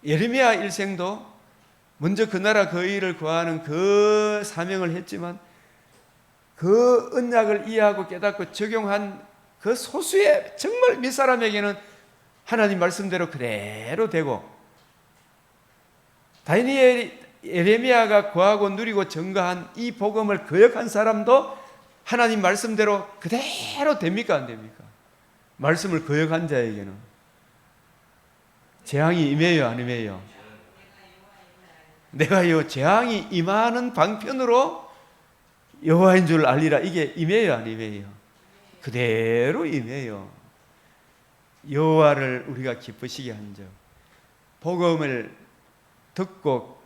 예레미야 일생도 먼저 그 나라 그 일을 구하는 그 사명을 했지만 그 언약을 이해하고 깨닫고 적용한 그 소수의 정말 밑사람에게는 하나님 말씀대로 그대로 되고 다니엘 예레미야가 구하고 누리고 증거한 이 복음을 거역한 사람도 하나님 말씀대로 그대로 됩니까 안 됩니까? 말씀을 거역한 자에게는 재앙이 임해요 안 임해요? 내가 이 재앙이 임하는 방편으로 여호와인 줄 알리라 이게 임해요 안 임해요? 그대로 임해요. 여호와를 우리가 기쁘시게 한 적 복음을 듣고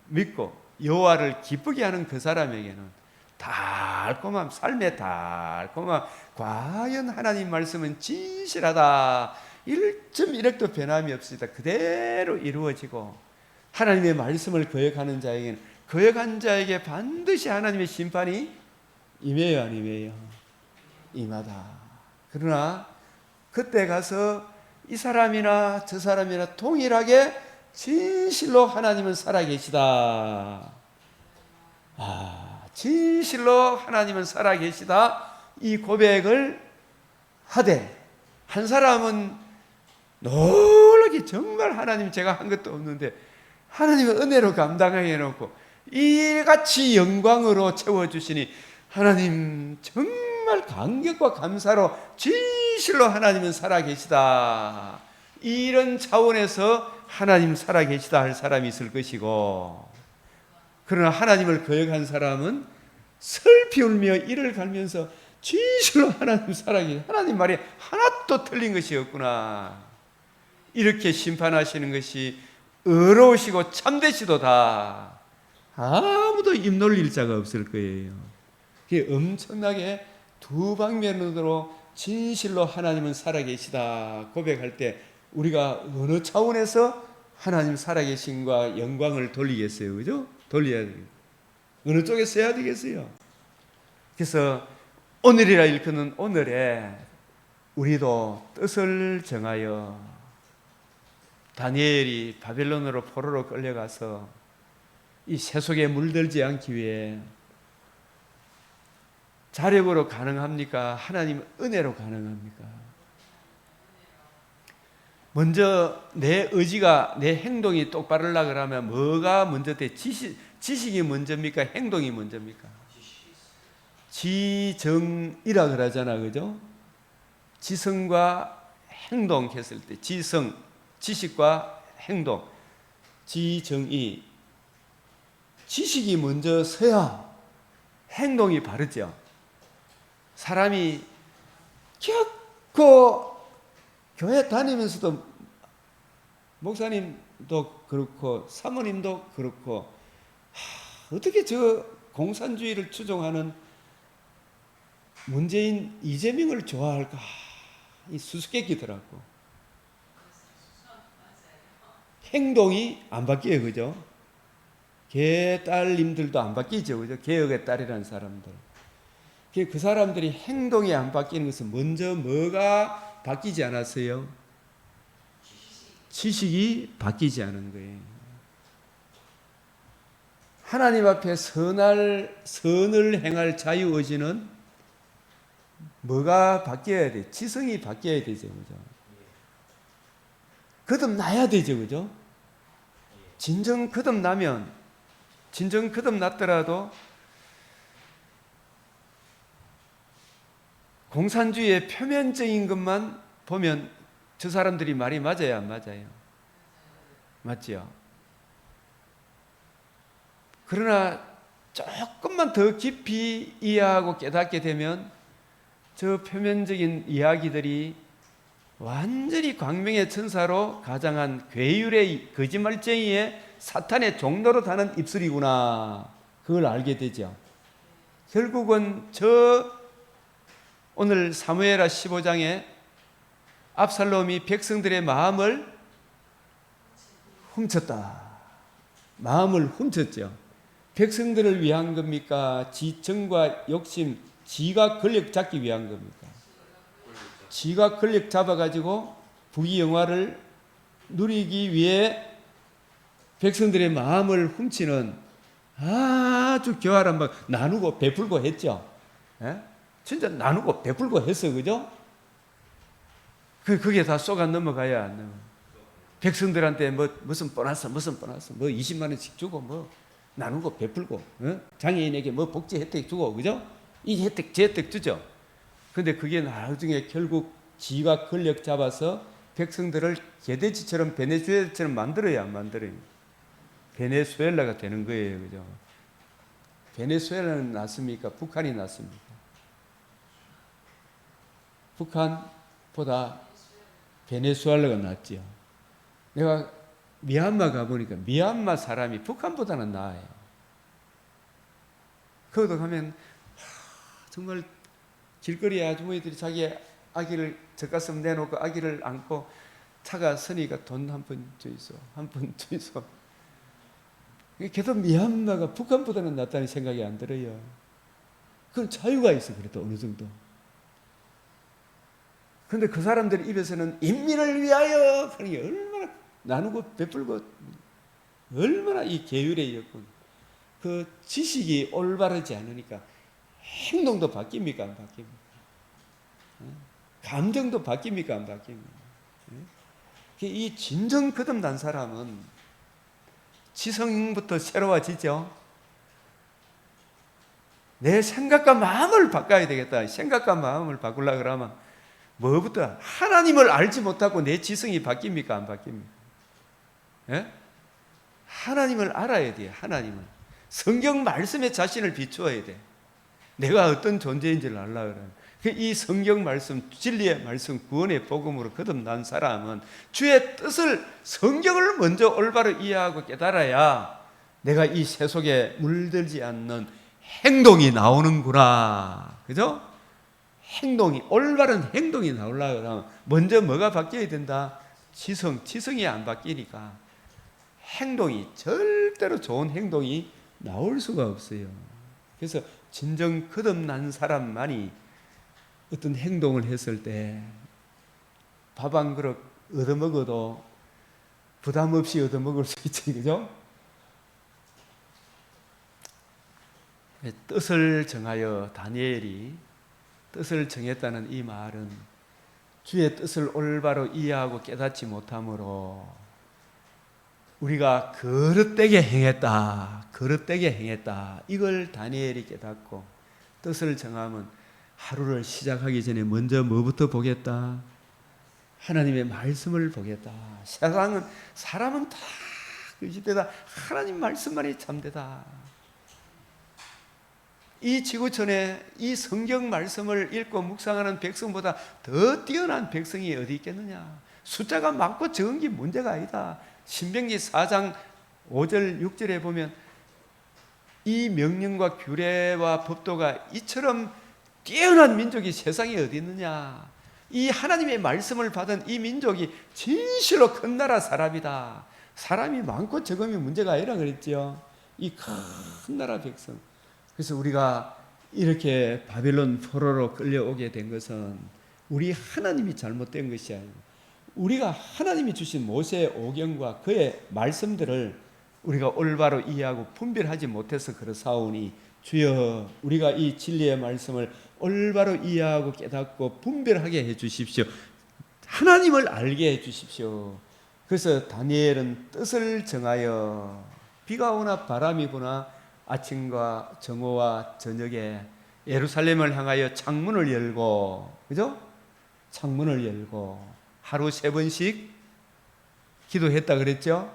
믿고 여호와를 기쁘게 하는 그 사람에게는 달콤함, 삶의 달콤함, 과연 하나님 말씀은 진실하다, 1.1획도 변함이 없습니다. 그대로 이루어지고, 하나님의 말씀을 거역하는 자에게는, 거역한 자에게 반드시 하나님의 심판이 임해요, 안 임해요? 임하다. 그러나 그때 가서 이 사람이나 저 사람이나 동일하게 진실로 하나님은 살아계시다, 진실로 하나님은 살아계시다, 이 고백을 하되, 한 사람은 놀라게 정말 하나님 제가 한 것도 없는데 하나님의 은혜로 감당하게 해놓고 이같이 영광으로 채워주시니 하나님 정말 감격과 감사로 진실로 하나님은 살아계시다, 이런 차원에서 하나님 살아계시다 할 사람이 있을 것이고, 그러나 하나님을 거역한 사람은 슬피 울며 이를 갈면서 진실로 하나님 살아계시다, 하나님 말이 하나도 틀린 것이 없구나, 이렇게 심판하시는 것이 의로우시고 참되시도다, 아무도 입 놀릴 자가 없을 거예요. 그게 엄청나게 두 방면으로 진실로 하나님은 살아계시다 고백할 때 우리가 어느 차원에서 하나님 살아계신과 영광을 돌리겠어요? 그죠? 돌려야 돼요. 어느 쪽에 써야 되겠어요? 그래서 오늘이라 일컫는 오늘에 우리도 뜻을 정하여 다니엘이 바벨론으로 포로로 끌려가서 이 세속에 물들지 않기 위해 자력으로 가능합니까? 하나님 은혜로 가능합니까? 먼저 내 의지가, 내 행동이 똑바르려 그러면 뭐가 먼저 돼? 지식이 먼저입니까? 행동이 먼저입니까? 지정이라 그러잖아, 그죠? 지성과 행동 했을 때, 지성, 지식과 행동, 지정이, 지식이 먼저 서야 행동이 바르죠. 사람이 결코 교회 다니면서도, 목사님도 그렇고 사모님도 그렇고, 어떻게 저 공산주의를 추종하는 문재인, 이재명을 좋아할까, 이 수수께끼더라고. 행동이 안 바뀌어요, 그죠? 개 딸님들도 안 바뀌죠, 그죠? 개혁의 딸이라는 사람들. 그 사람들이 행동이 안 바뀌는 것은 먼저 뭐가 바뀌지 않았어요? 지식이 바뀌지 않은 거예요. 하나님 앞에 선을 행할 자유의지는 뭐가 바뀌어야 돼? 지성이 바뀌어야 되죠, 그죠? 거듭나야 되죠, 그죠? 진정 거듭났더라도 공산주의의 표면적인 것만 보면 저 사람들이 말이 맞아요, 안 맞아요? 맞죠? 그러나 조금만 더 깊이 이해하고 깨닫게 되면 저 표면적인 이야기들이 완전히 광명의 천사로 가장한 괴율의 거짓말쟁이의 사탄의 종로로 다는 입술이구나, 그걸 알게 되죠. 결국은 오늘 사무엘하 15장에 압살롬이 백성들의 마음을 훔쳤다. 마음을 훔쳤죠. 백성들을 위한 겁니까? 지정과 욕심, 지가 권력 잡기 위한 겁니까? 지가 권력 잡아가지고 부귀영화를 누리기 위해 백성들의 마음을 훔치는 아주 교활한 막 나누고 베풀고 했죠. 예? 진짜 나누고 베풀고 했어, 그죠? 그게 다 쏘가 넘어가야 안 넘어. 백성들한테 무슨 보너스, 뭐 20만 원씩 주고 뭐 나누고 베풀고, 장애인에게 뭐 복지 혜택 주고, 그죠? 이 혜택, 저 혜택 주죠. 근데 그게 나중에 결국 지가 권력 잡아서 백성들을 개돼지처럼, 베네수엘라처럼 만들어야 안 만들어요. 베네수엘라가 되는 거예요, 그죠? 베네수엘라는 낫습니까? 북한이 낫습니까? 북한보다 베네수엘라가 낫지요. 내가 미얀마 가보니까 미얀마 사람이 북한보다는 나아요. 거기도 가면 정말 길거리에 아주머니들이 자기 아기를 젖가슴 내놓고 아기를 안고 차가 서니까 돈 한 푼 주이소, 한 푼 주이소. 걔도 미얀마가 북한보다는 낫다는 생각이 안 들어요. 그건 자유가 있어, 그래도 어느 정도. 그런데 그 사람들 입에서는 인민을 위하여 하는 게 얼마나 나누고 베풀고 얼마나 이 계율의 여건. 그 지식이 올바르지 않으니까 행동도 바뀝니까? 안 바뀝니까? 감정도 바뀝니까? 안 바뀝니까? 이 진정 거듭난 사람은 지성부터 새로워지죠. 내 생각과 마음을 바꿔야 되겠다. 생각과 마음을 바꾸려고 그러면 뭐부터? 하나님을 알지 못하고 내 지성이 바뀝니까? 안 바뀝니까? 예? 하나님을 알아야 돼요. 하나님을. 성경 말씀에 자신을 비추어야 돼. 내가 어떤 존재인지를 알려고 그러면. 이 성경 말씀, 진리의 말씀, 구원의 복음으로 거듭난 사람은 주의 뜻을, 성경을 먼저 올바로 이해하고 깨달아야 내가 이 세속에 물들지 않는 행동이 나오는구나. 그죠? 행동이, 올바른 행동이 나오려고 하면 먼저 뭐가 바뀌어야 된다? 지성이 안 바뀌니까 행동이, 절대로 좋은 행동이 나올 수가 없어요. 그래서 진정 거듭난 사람만이 어떤 행동을 했을 때 밥 한 그릇 얻어먹어도 부담 없이 얻어먹을 수 있지, 그죠? 뜻을 정하여, 다니엘이 뜻을 정했다는 이 말은 주의 뜻을 올바로 이해하고 깨닫지 못함으로 우리가 거릇되게 행했다, 이걸 다니엘이 깨닫고 뜻을 정하면 하루를 시작하기 전에 먼저 뭐부터 보겠다? 하나님의 말씀을 보겠다. 사람은 다 거짓되다. 하나님 말씀만이 참되다. 이 지구촌에 이 성경 말씀을 읽고 묵상하는 백성보다 더 뛰어난 백성이 어디 있겠느냐? 숫자가 많고 적은 게 문제가 아니다. 신명기 4장 5절 6절에 보면 이 명령과 규례와 법도가 이처럼 뛰어난 민족이 세상에 어디 있느냐? 이 하나님의 말씀을 받은 이 민족이 진실로 큰 나라 사람이다. 사람이 많고 적음이 문제가 아니라 그랬죠. 이 큰 나라 백성. 그래서 우리가 이렇게 바벨론 포로로 끌려오게 된 것은 우리 하나님이 잘못된 것이 아니고 우리가 하나님이 주신 모세의 오경과 그의 말씀들을 우리가 올바로 이해하고 분별하지 못해서 그렇사오니 주여 우리가 이 진리의 말씀을 올바로 이해하고 깨닫고 분별하게 해 주십시오. 하나님을 알게 해 주십시오. 그래서 다니엘은 뜻을 정하여 비가 오나 바람이 부나 아침과 정오와 저녁에 예루살렘을 향하여 창문을 열고, 그죠? 창문을 열고 하루 3번씩 기도했다 그랬죠?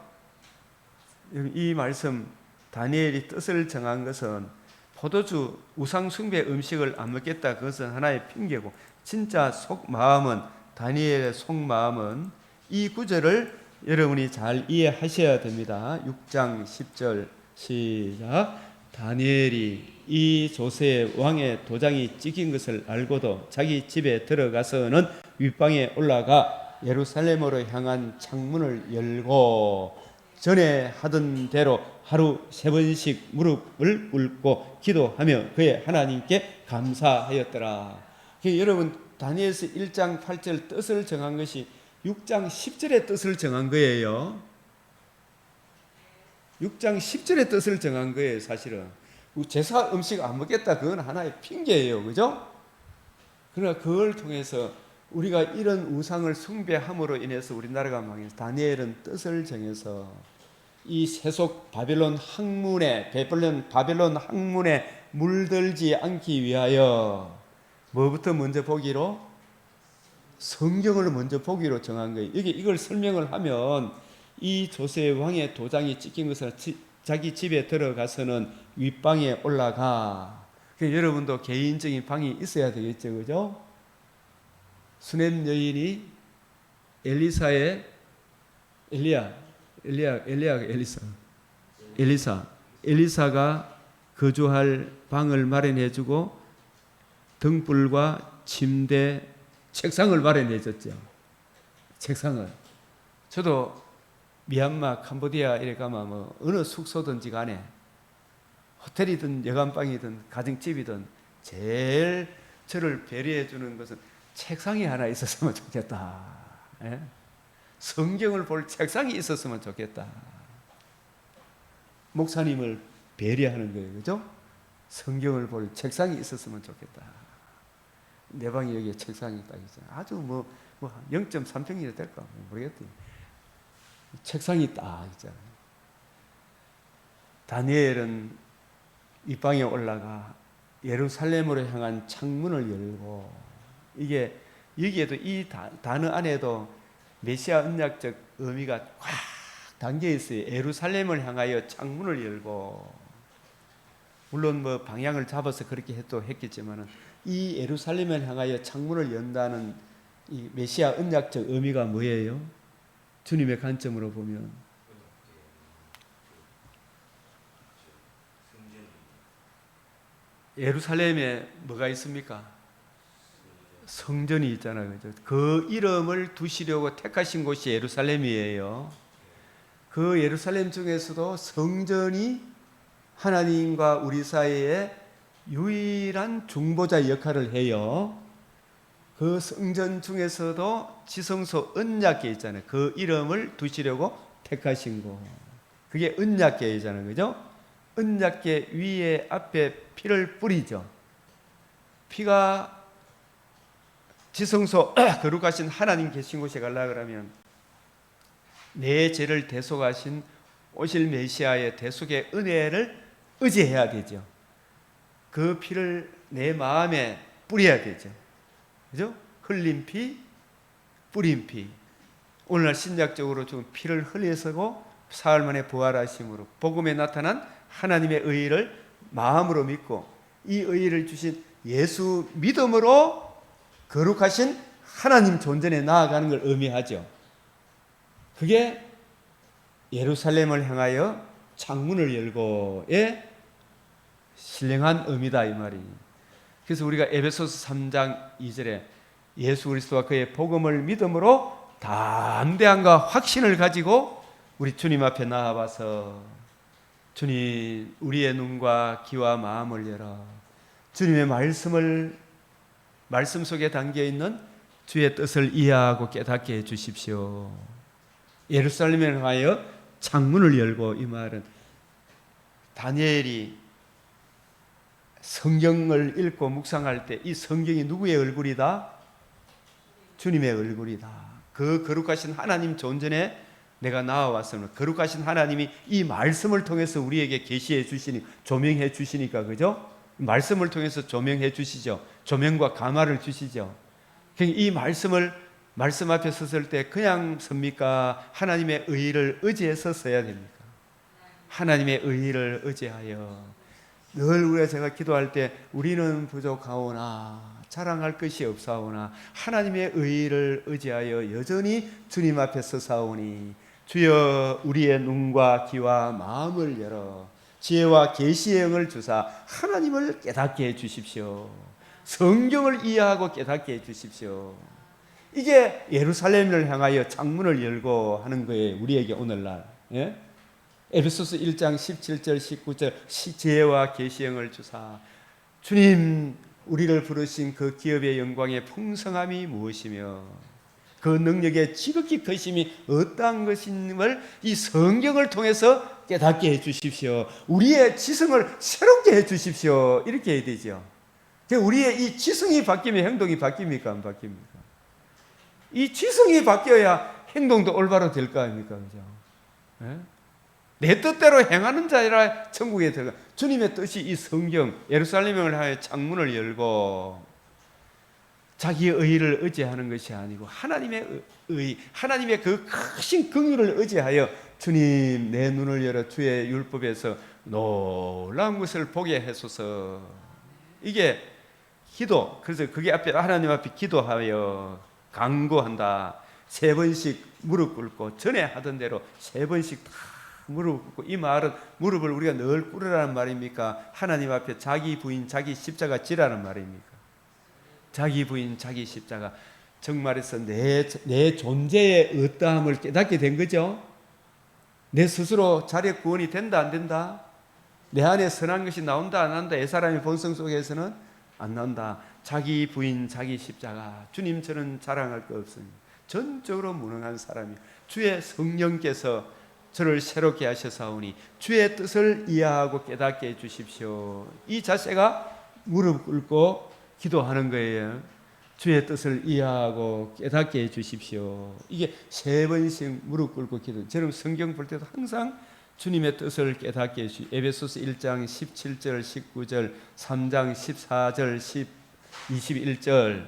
이 말씀 다니엘이 뜻을 정한 것은 포도주 우상 숭배 음식을 안 먹겠다, 그것은 하나의 핑계고 진짜 속마음은, 다니엘의 속마음은 이 구절을 여러분이 잘 이해하셔야 됩니다. 6장 10절 시작. 다니엘이 이 조세 왕의 도장이 찍힌 것을 알고도 자기 집에 들어가서는 윗방에 올라가 예루살렘으로 향한 창문을 열고 전에 하던 대로 하루 3번씩 무릎을 꿇고 기도하며 그의 하나님께 감사하였더라. 여러분 다니엘서 1장 8절 뜻을 정한 것이 6장 10절의 뜻을 정한 거예요. 6장 10절의 뜻을 정한 거예요. 사실은 제사 음식 안 먹겠다, 그건 하나의 핑계예요. 그죠? 그러나 그걸 통해서 우리가 이런 우상을 숭배함으로 인해서 우리나라가 망해서 다니엘은 뜻을 정해서 이 세속 바벨론 학문에 물들지 않기 위하여 뭐부터 먼저 보기로? 성경을 먼저 보기로 정한 거예요. 이걸 설명을 하면 이 조세 왕의 도장이 찍힌 것을 자기 집에 들어가서는 윗방에 올라가. 여러분도 개인적인 방이 있어야 되겠죠, 그죠? 수넴 여인이 엘리야 엘리사가 거주할 방을 마련해주고 등불과 침대, 책상을 마련해줬죠. 책상을. 저도 미얀마, 캄보디아 이래 가면 뭐 어느 숙소든지 간에 호텔이든 여관방이든 가정집이든 제일 저를 배려해 주는 것은 책상이 하나 있었으면 좋겠다. 예? 성경을 볼 책상이 있었으면 좋겠다. 목사님을 배려하는 거예요. 그죠? 성경을 볼 책상이 있었으면 좋겠다. 내 방에 여기에 책상이 딱 있잖아요. 아주 뭐 0.3평이나 될까 모르겠더니 책상이 딱 있잖아요. 다니엘은 이 방에 올라가 예루살렘으로 향한 창문을 열고, 이게 여기에도 이 단어 안에도 메시아 언약적 의미가 꽉 담겨 있어요. 예루살렘을 향하여 창문을 열고, 물론 뭐 방향을 잡아서 그렇게 했겠지만은 이 예루살렘을 향하여 창문을 연다는 이 메시아 언약적 의미가 뭐예요? 주님의 관점으로 보면 예루살렘에 뭐가 있습니까? 성전이 있잖아요. 그죠? 그 이름을 두시려고 택하신 곳이 예루살렘이에요. 그 예루살렘 중에서도 성전이 하나님과 우리 사이에 유일한 중보자 역할을 해요. 그 성전 중에서도 지성소 언약궤 있잖아요. 그 이름을 두시려고 택하신 곳. 그게 언약궤잖아요. 그죠? 언약궤 위에 앞에 피를 뿌리죠. 피가 지성소 거룩하신 하나님 계신 곳에 가려고 하면 내 죄를 대속하신 오실 메시아의 대속의 은혜를 의지해야 되죠. 그 피를 내 마음에 뿌려야 되죠. 그죠? 흘린 피, 뿌린 피. 오늘날 신약적으로 좀 피를 흘려서고 사흘 만에 부활하심으로 복음에 나타난 하나님의 의를 마음으로 믿고 이 의를 주신 예수 믿음으로 거룩하신 하나님 존전에 나아가는 걸 의미하죠. 그게 예루살렘을 향하여 창문을 열고의 신령한 의미다 이 말이. 그래서 우리가 에베소서 3장 2절에 예수 그리스도와 그의 복음을 믿음으로 담대함과 확신을 가지고 우리 주님 앞에 나아와서 주님 우리의 눈과 귀와 마음을 열어 주님의 말씀 속에 담겨있는 주의 뜻을 이해하고 깨닫게 해주십시오. 예루살렘을 향하여 창문을 열고, 이 말은 다니엘이 성경을 읽고 묵상할 때 이 성경이 누구의 얼굴이다? 주님의 얼굴이다. 그 거룩하신 하나님 존전에 내가 나와왔으면 거룩하신 하나님이 이 말씀을 통해서 우리에게 계시해 주시니 조명해 주시니까, 그죠? 말씀을 통해서 조명해 주시죠. 조명과 감화를 주시죠. 이 말씀 앞에 섰을 때 그냥 섭니까? 하나님의 의를 의지해서 서야 됩니까? 하나님의 의를 의지하여 늘 우리가 제가 기도할 때 우리는 부족하오나 자랑할 것이 없사오나 하나님의 의를 의지하여 여전히 주님 앞에 서사오니 주여 우리의 눈과 귀와 마음을 열어 지혜와 계시의 영을 주사 하나님을 깨닫게 해주십시오. 성경을 이해하고 깨닫게 해주십시오. 이게 예루살렘을 향하여 창문을 열고 하는 거예요. 우리에게 오늘날. 예? 에베소서 1장 17절 19절 지혜와 계시의 영을 주사 주님 우리를 부르신 그 기업의 영광의 풍성함이 무엇이며 그 능력의 지극히 크심이 어떠한 것임을 이 성경을 통해서 깨닫게 해주십시오. 우리의 지성을 새롭게 해주십시오. 이렇게 해야 되죠. 우리의 이 지성이 바뀌면 행동이 바뀝니까? 안 바뀝니까? 이 지성이 바뀌어야 행동도 올바로 될 거 아닙니까? 그죠? 네? 내 뜻대로 행하는 자라 천국에 들어가. 주님의 뜻이 이 성경 예루살렘을 향해 창문을 열고 자기의 의를 의지하는 것이 아니고 하나님의 의, 하나님의 그 크신 긍휼을 의지하여 주님 내 눈을 열어 주의 율법에서 놀라운 것을 보게 해소서. 이게 기도. 그래서 그게 앞에 하나님 앞에 기도하여 간구한다. 3번씩 무릎 꿇고 전에 하던 대로 3번씩 다 무릎 꿇고, 이 말은 무릎을 우리가 늘 꿇으라는 말입니까? 하나님 앞에 자기 부인 자기 십자가 지라는 말입니까? 자기 부인 자기 십자가, 정말해서 내 존재의 어떠함을 깨닫게 된 거죠. 내 스스로 자력 구원이 된다 안 된다? 내 안에 선한 것이 나온다 안 나온다? 옛사람의 본성 속에서는 안 나온다. 자기 부인 자기 십자가, 주님 저는 자랑할 거 없습니다. 전적으로 무능한 사람이요, 주의 성령께서 저를 새롭게 하셔사오니 주의 뜻을 이해하고 깨닫게 해주십시오. 이 자세가 무릎 꿇고 기도하는 거예요. 주의 뜻을 이해하고 깨닫게 해주십시오. 이게 3번씩 무릎 꿇고 기도. 저는 성경 볼 때도 항상 주님의 뜻을 깨닫게 해주십시오. 에베소서 1장 17절 19절 3장 14절 21절,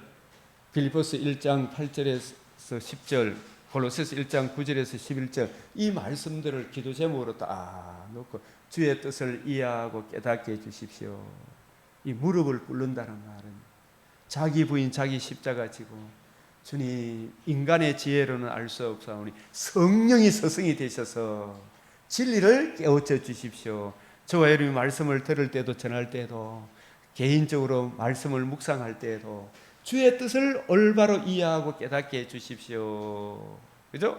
빌립보서 1장 8절에서 10절, 골로새서 1장 9절에서 11절, 이 말씀들을 기도 제목으로 딱 놓고 주의 뜻을 이해하고 깨닫게 해주십시오. 이 무릎을 꿇는다는 말은 자기 부인 자기 십자가 지고, 주님 인간의 지혜로는 알 수 없사오니 성령이 스승이 되셔서 진리를 깨우쳐 주십시오. 저와 여러분이 말씀을 들을 때도 전할 때도 개인적으로 말씀을 묵상할 때에도 주의 뜻을 올바로 이해하고 깨닫게 해 주십시오. 그죠?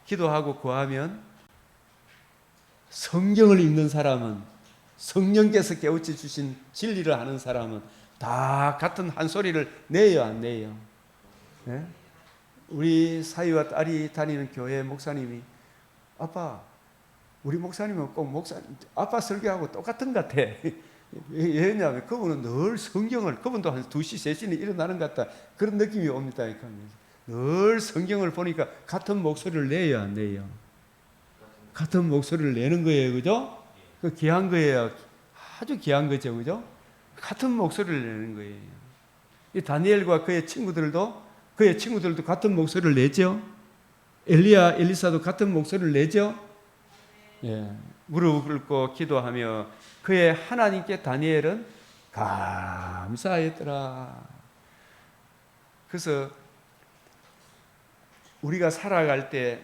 기도하고 구하면, 성경을 읽는 사람은, 성령께서 깨우쳐 주신 진리를 아는 사람은 다 같은 한 소리를 내요 안 내요? 네? 우리 사위와 딸이 다니는 교회 목사님이, 아빠 우리 목사님은 꼭 아빠 설교하고 똑같은 것 같아. 왜냐하면 그분은 늘 성경을, 그분도 한 2시 3시는 일어나는 것 같다, 그런 느낌이 옵니다. 늘 성경을 보니까 같은 목소리를 내요 안 내요? 같은 목소리를 내는 거예요. 그죠? 그 귀한 거예요. 아주 귀한 거죠. 그죠? 같은 목소리를 내는 거예요. 이 다니엘과 그의 친구들도 같은 목소리를 내죠. 엘리야 엘리사도 같은 목소리를 내죠. 예, 무릎 꿇고 기도하며 그의 하나님께 다니엘은 감사했더라. 그래서 우리가 살아갈 때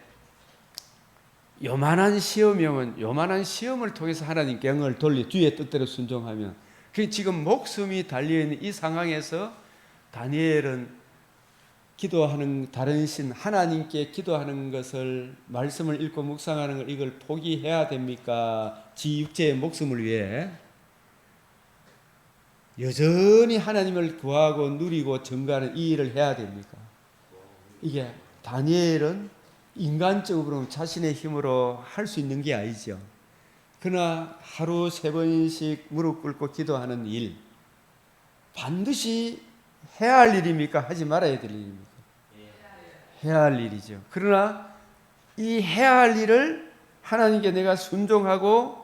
요만한 시험을 통해서 하나님께 영을 돌려 주의 뜻대로 순종하면, 그 지금 목숨이 달려있는 이 상황에서 다니엘은 기도하는 다른 신 하나님께 기도하는 것을, 말씀을 읽고 묵상하는 걸, 이걸 포기해야 됩니까? 지 육체의 목숨을 위해 여전히 하나님을 구하고 누리고 증거하는 이 일을 해야 됩니까? 이게 다니엘은 인간적으로 자신의 힘으로 할 수 있는 게 아니죠. 그러나 하루 3번씩 무릎 꿇고 기도하는 일, 반드시 해야 할 일입니까? 하지 말아야 될 일입니까? 해야 할 일이죠. 그러나 이 해야 할 일을 하나님께 내가 순종하고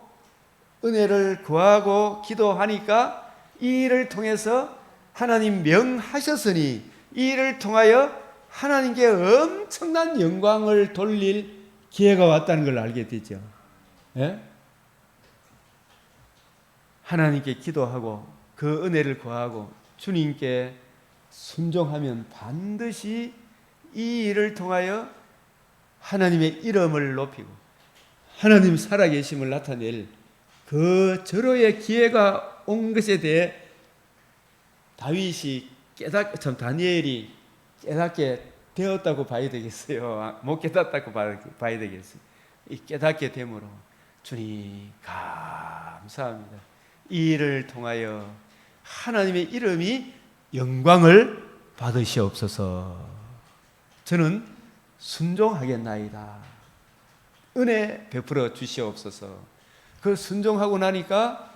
은혜를 구하고 기도하니까, 이 일을 통해서 하나님 명하셨으니 이 일을 통하여 하나님께 엄청난 영광을 돌릴 기회가 왔다는 걸 알게 되죠. 예? 하나님께 기도하고 그 은혜를 구하고 주님께 순종하면 반드시 이 일을 통하여 하나님의 이름을 높이고 하나님 살아계심을 나타낼 그 절호의 기회가 온 것에 대해 다니엘이 깨닫게 되었다고 봐야 되겠어요? 못 깨닫다고 봐야 되겠어요? 이 깨닫게 되므로 주님 감사합니다. 이 일을 통하여 하나님의 이름이 영광을 받으시옵소서. 저는 순종하겠나이다. 은혜 베풀어 주시옵소서. 그 순종하고 나니까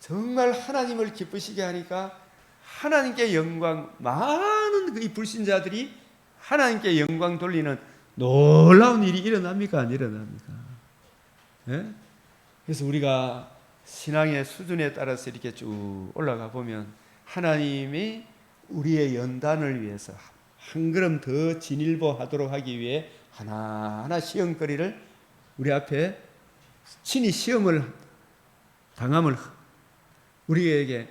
정말 하나님을 기쁘시게 하니까 하나님께 영광, 많은 이 불신자들이 하나님께 영광 돌리는 놀라운 일이 일어납니까? 안 일어납니까? 예? 그래서 우리가 신앙의 수준에 따라서 이렇게 쭉 올라가 보면 하나님이 우리의 연단을 위해서 한 걸음 더 진일보하도록 하기 위해 하나하나 시험거리를 우리 앞에 친히 시험을 당함을 우리에게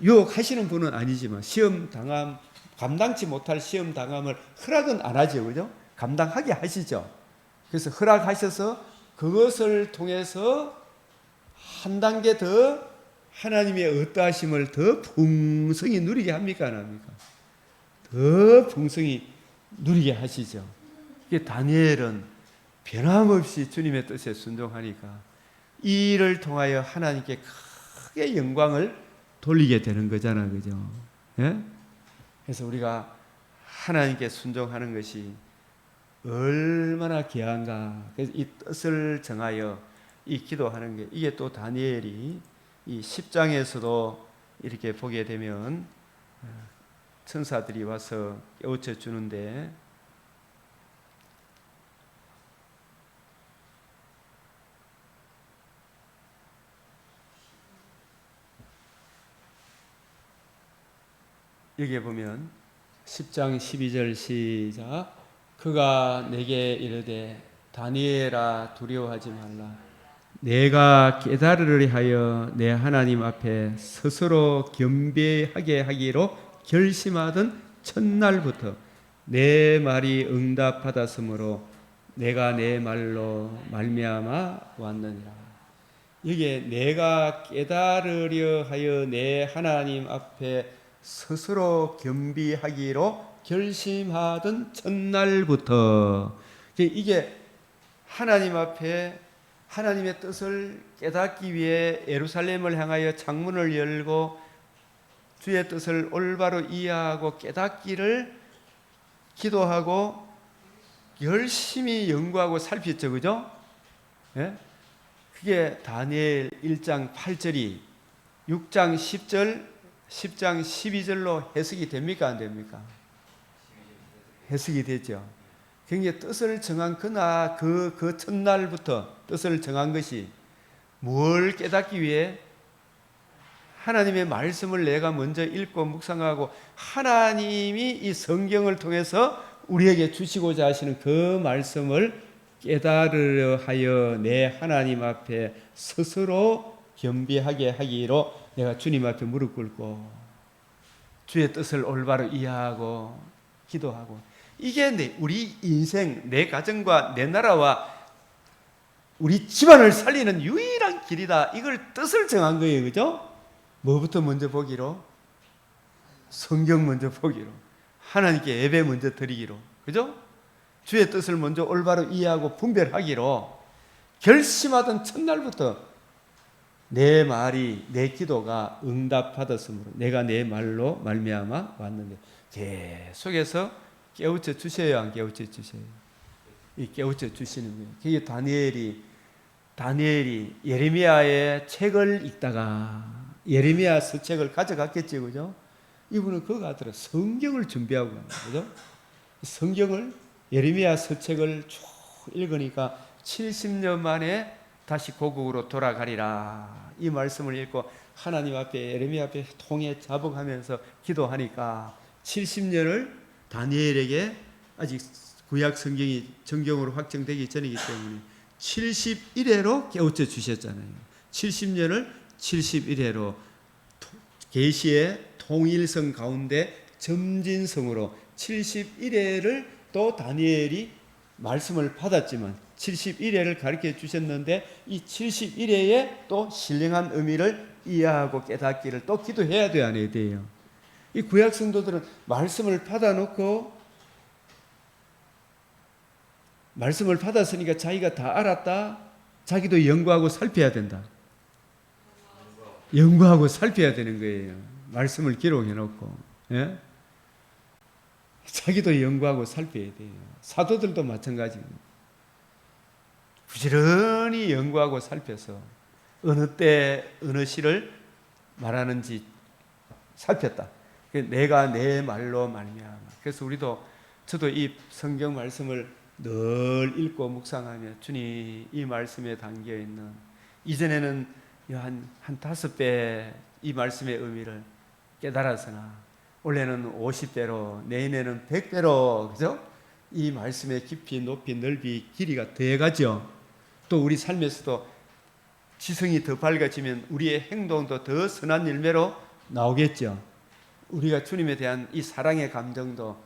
유혹하시는 분은 아니지만 시험 당함 감당치 못할 시험 당함을 허락은 안 하죠. 그죠? 감당하게 하시죠. 그래서 허락하셔서 그것을 통해서 한 단계 더 하나님의 어떠하심을 더 풍성히 누리게 합니까? 안 합니까? 더 풍성히 누리게 하시죠. 이게 다니엘은 변함없이 주님의 뜻에 순종하니까 이 일을 통하여 하나님께 크게 영광을 돌리게 되는 거잖아요. 그죠? 예? 그래서 우리가 하나님께 순종하는 것이 얼마나 귀한가. 그래서 이 뜻을 정하여 이 기도하는 게, 이게 또 다니엘이 이 10장에서도 이렇게 보게 되면 천사들이 와서 깨우쳐 주는데, 여기에 보면 10장 12절 시작. 그가 내게 이르되 다니엘아 두려워하지 말라. 내가 깨달으려 하여 내 하나님 앞에 스스로 겸비하게 하기로 결심하던 첫날부터 내 말이 응답받았으므로 내가 내 말로 말미암아 왔느니라. 여기에 내가 깨달으려 하여 내 하나님 앞에 스스로 겸비하기로 결심하던 첫날부터, 이게 하나님 앞에 하나님의 뜻을 깨닫기 위해 예루살렘을 향하여 창문을 열고 주의 뜻을 올바로 이해하고 깨닫기를 기도하고 열심히 연구하고 살폈죠. 그죠? 예? 그게 다니엘 1장 8절이 6장 10절, 10장 12절로 해석이 됩니까? 안 됩니까? 해석이 되죠. 굉장히 뜻을 정한 그 첫날부터 뜻을 정한 것이 뭘 깨닫기 위해 하나님의 말씀을 내가 먼저 읽고 묵상하고 하나님이 이 성경을 통해서 우리에게 주시고자 하시는 그 말씀을 깨달으려 하여 내 하나님 앞에 스스로 겸비하게 하기로 내가 주님 앞에 무릎 꿇고 주의 뜻을 올바로 이해하고 기도하고, 이게 우리 인생, 내 가정과 내 나라와 우리 집안을 살리는 유일한 길이다. 이걸 뜻을 정한 거예요. 그죠? 뭐부터 먼저 보기로? 성경 먼저 보기로, 하나님께 예배 먼저 드리기로, 그죠? 주의 뜻을 먼저 올바로 이해하고 분별하기로 결심하던 첫날부터 내 말이, 내 기도가 응답받았으므로 내가 내 말로 말미암아 왔는데, 계속해서 깨우쳐 주셔야 안 깨우쳐 주셔요? 이 깨우쳐 주시는 거예요. 그게 다니엘이 예레미야의 책을 읽다가 예레미야 서책을 가져갔겠죠. 그죠? 이분은 그거 같더라. 성경을 준비하고 가는 거죠. 성경을, 예레미야 서책을 쭉 읽으니까 70년 만에 다시 고국으로 돌아가리라. 이 말씀을 읽고 하나님 앞에, 예레미야 앞에 통에 자복하면서 기도하니까 70년을 다니엘에게, 아직 구약 성경이 정경으로 확정되기 전이기 때문에 71회로 깨우쳐 주셨잖아요. 70년을 71회로 계시의 통일성 가운데 점진성으로 71회를 또 다니엘이 말씀을 받았지만 71회를 가르쳐 주셨는데, 이 71회에 또 신령한 의미를 이해하고 깨닫기를 또 기도해야 돼요, 안 해야 돼요? 이 구약 성도들은 말씀을 받아놓고, 말씀을 받았으니까 자기가 다 알았다, 자기도 연구하고 살펴야 된다. 연구하고 살펴야 되는 거예요. 말씀을 기록해놓고, 예? 자기도 연구하고 살펴야 돼요. 사도들도 마찬가지입니다. 부지런히 연구하고 살펴서 어느 때 어느 시를 말하는지 살폈다. 내가 내 말로 말미암아. 그래서 저도 이 성경 말씀을 늘 읽고 묵상하며 주님 이 말씀에 담겨 있는, 이전에는 한 5배 이 말씀의 의미를 깨달았으나 올해는 50배로, 내년에는 100배로, 그죠? 이 말씀의 깊이, 높이, 넓이, 길이가 더해가죠. 또 우리 삶에서도 지성이 더 밝아지면 우리의 행동도 더 선한 열매로 나오겠죠. 우리가 주님에 대한 이 사랑의 감정도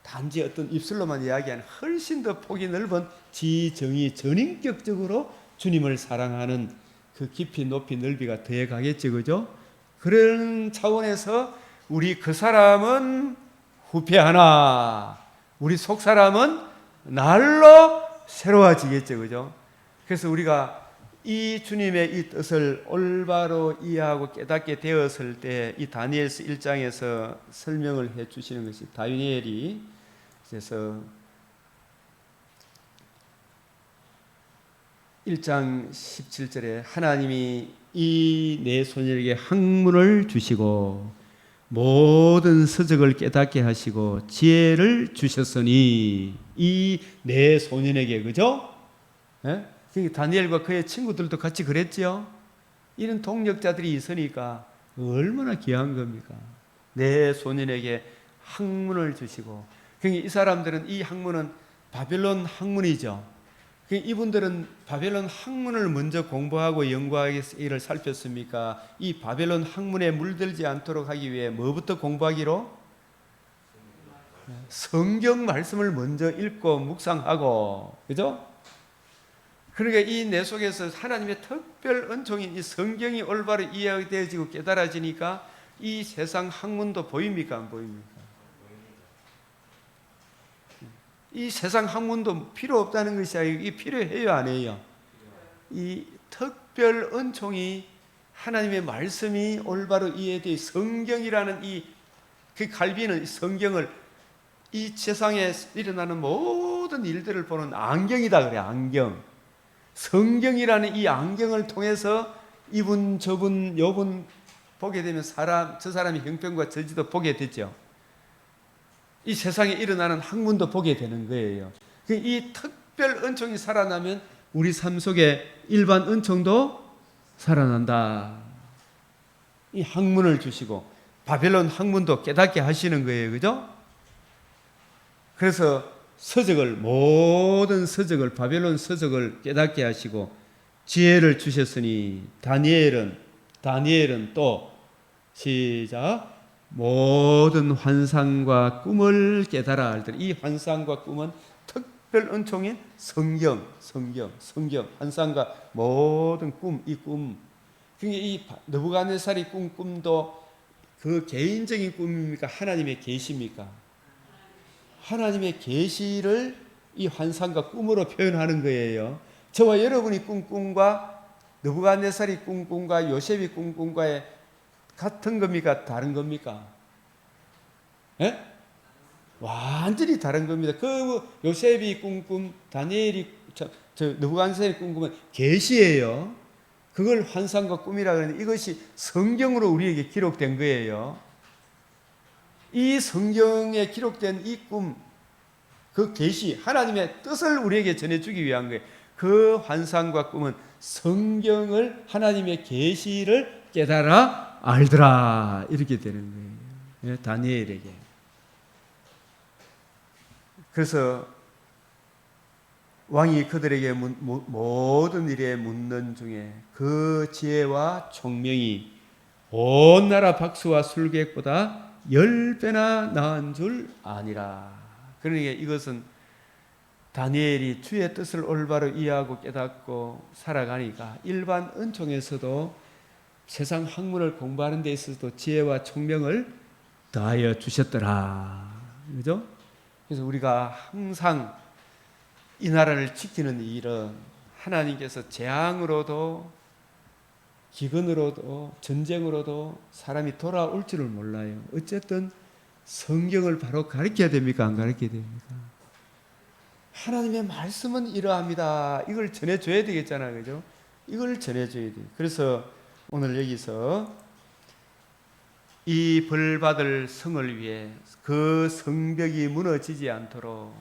단지 어떤 입술로만 이야기하는 훨씬 더 폭이 넓은 지정의 전인격적으로 주님을 사랑하는 그 깊이 높이 넓이가 더해 가겠죠, 그죠? 그런 차원에서 우리 그 사람은 후패하나 우리 속 사람은 날로 새로워지겠죠, 그죠? 그래서 우리가 이 주님의 이 뜻을 올바로 이해하고 깨닫게 되었을 때 이 다니엘서 1장에서 설명을 해 주시는 것이 다니엘이 그래서 1장 17절에 하나님이 이 내 소년에게 학문을 주시고 모든 서적을 깨닫게 하시고 지혜를 주셨으니 이 내 소년에게 그죠? 예? 다니엘과 그의 친구들도 같이 그랬지요. 이런 동력자들이 있으니까 얼마나 귀한 겁니까? 내 소년에게 학문을 주시고, 그러니까 이 사람들은 이 학문은 바벨론 학문이죠. 이분들은 바벨론 학문을 먼저 공부하고 연구하기를 살폈습니까? 이 바벨론 학문에 물들지 않도록 하기 위해 뭐부터 공부하기로? 성경 말씀을 먼저 읽고 묵상하고, 그죠? 그러니까 이 내 속에서 하나님의 특별 은총인 이 성경이 올바로 이해되어지고 깨달아지니까 이 세상 학문도 보입니까? 안 보입니까? 이 세상 학문도 필요 없다는 것이 아니고 이 필요해요, 안 해요? 이 특별 은총이 하나님의 말씀이 올바로 이해되어 성경이라는 그 갈비는 성경을 이 세상에 일어나는 모든 일들을 보는 안경이다 그래, 안경. 성경이라는 이 안경을 통해서 이분 저분 요분 보게 되면 저 사람의 형편과 저지도 보게 되죠. 이 세상에 일어나는 학문도 보게 되는 거예요. 이 특별 은총이 살아나면 우리 삶 속에 일반 은총도 살아난다. 이 학문을 주시고 바벨론 학문도 깨닫게 하시는 거예요, 그죠? 그래서 모든 서적을 바벨론 서적을 깨닫게 하시고 지혜를 주셨으니 다니엘은 또 시작 모든 환상과 꿈을 깨달아 알더라. 이 환상과 꿈은 특별 은총인 성경 환상과 모든 이 꿈. 그러니까 이 느부갓네살이 꿈도 그 개인적인 꿈입니까? 하나님의 계시입니까? 하나님의 계시를 이 환상과 꿈으로 표현하는 거예요. 저와 여러분이 꿈과 느부갓네살이 꿈과 요셉이 꿈과의 같은 겁니까? 다른 겁니까? 예? 완전히 다른 겁니다. 그 요셉이 꿈, 다니엘이 느부갓네살이 꿈은 계시예요. 그걸 환상과 꿈이라 그러는데 이것이 성경으로 우리에게 기록된 거예요. 이 성경에 기록된 이 꿈, 그 계시, 하나님의 뜻을 우리에게 전해주기 위한 거예요. 그 환상과 꿈은 성경을 하나님의 계시를 깨달아 알더라 이렇게 되는 거예요. 다니엘에게. 그래서 왕이 그들에게 모든 일에 묻는 중에 그 지혜와 총명이 온 나라 박수와 술객보다 10배나 나은 줄 아니라. 그러니까 이것은 다니엘이 주의 뜻을 올바로 이해하고 깨닫고 살아가니까 일반 은총에서도 세상 학문을 공부하는 데 있어서도 지혜와 총명을 더하여 주셨더라. 그죠? 그래서 우리가 항상 이 나라를 지키는 일은 하나님께서 재앙으로도 기근으로도 전쟁으로도 사람이 돌아올 줄을 몰라요. 어쨌든 성경을 바로 가르쳐야 됩니까? 안 가르쳐야 됩니까? 하나님의 말씀은 이러합니다. 이걸 전해줘야 되겠잖아요. 그죠? 이걸 전해줘야 돼요. 그래서 오늘 여기서 이 벌받을 성을 위해 그 성벽이 무너지지 않도록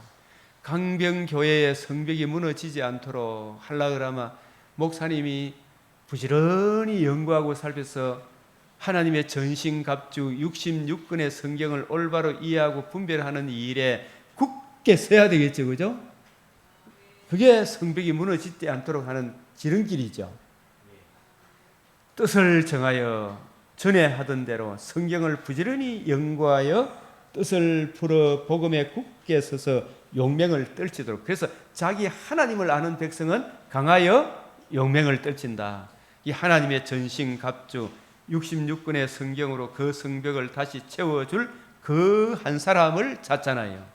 강병교회의 성벽이 무너지지 않도록 하려고 하면 목사님이 부지런히 연구하고 살펴서 하나님의 전신갑주 66권의 성경을 올바로 이해하고 분별하는 일에 굳게 서야 되겠죠. 그죠? 그게 성벽이 무너지지 않도록 하는 지름길이죠. 뜻을 정하여 전에 하던 대로 성경을 부지런히 연구하여 뜻을 풀어 복음에 굳게 서서 용맹을 떨치도록. 그래서 자기 하나님을 아는 백성은 강하여 용맹을 떨친다. 이 하나님의 전신갑주 66권의 성경으로 그 성벽을 다시 채워줄 그 한 사람을 찾잖아요.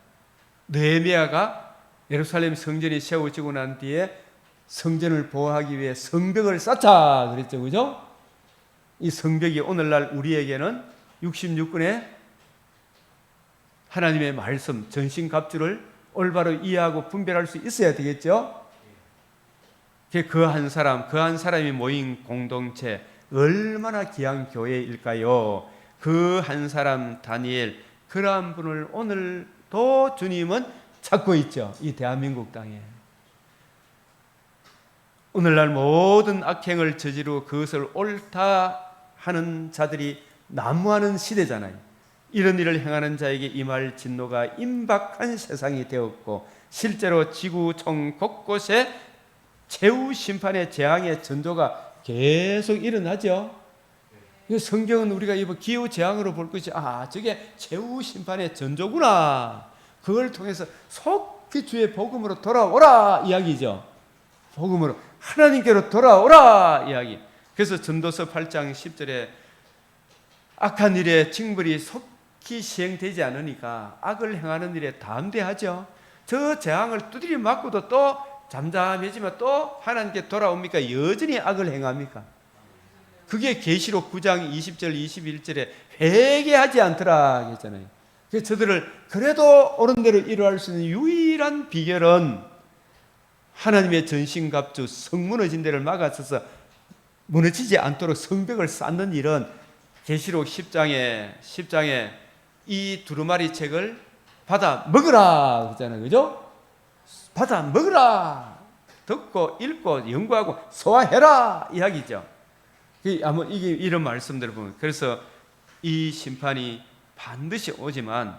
느헤미야가 예루살렘 성전이 세워지고 난 뒤에 성전을 보호하기 위해 성벽을 쌓자 그랬죠, 그죠? 이 성벽이 오늘날 우리에게는 66권의 하나님의 말씀, 전신갑주를 올바로 이해하고 분별할 수 있어야 되겠죠? 그 한 사람이 모인 공동체, 얼마나 귀한 교회일까요? 그 한 사람 다니엘, 그러한 분을 오늘도 주님은 찾고 있죠. 이 대한민국 땅에. 오늘날 모든 악행을 저지르고 그것을 옳다 하는 자들이 난무하는 시대잖아요. 이런 일을 행하는 자에게 임할 진노가 임박한 세상이 되었고, 실제로 지구촌 곳곳에 최후 심판의 재앙의 전조가 계속 일어나죠. 성경은 우리가 이 기후 재앙으로 볼 것이 저게 최후 심판의 전조구나. 그걸 통해서 속히 주의 복음으로 돌아오라 이야기죠. 복음으로 하나님께로 돌아오라 이야기. 그래서 전도서 8장 10절에 악한 일의 징벌이 속히 시행되지 않으니까 악을 행하는 일에 담대하죠. 저 재앙을 두드려 맞고도 또 잠잠해지면 또 하나님께 돌아옵니까? 여전히 악을 행합니까? 그게 계시록 9장 20절 21절에 회개하지 않더라 했잖아요. 그래서 저들을 그래도 옳은 대로 이루할 수 있는 유일한 비결은 하나님의 전신갑주 성 무너진 데를 막아서서 무너지지 않도록 성벽을 쌓는 일은 계시록 10장에 이 두루마리 책을 받아 먹으라 그러잖아요. 그죠? 받아 먹으라. 듣고 읽고 연구하고 소화해라 이야기죠. 이게 이런 말씀들을 보면, 그래서 이 심판이 반드시 오지만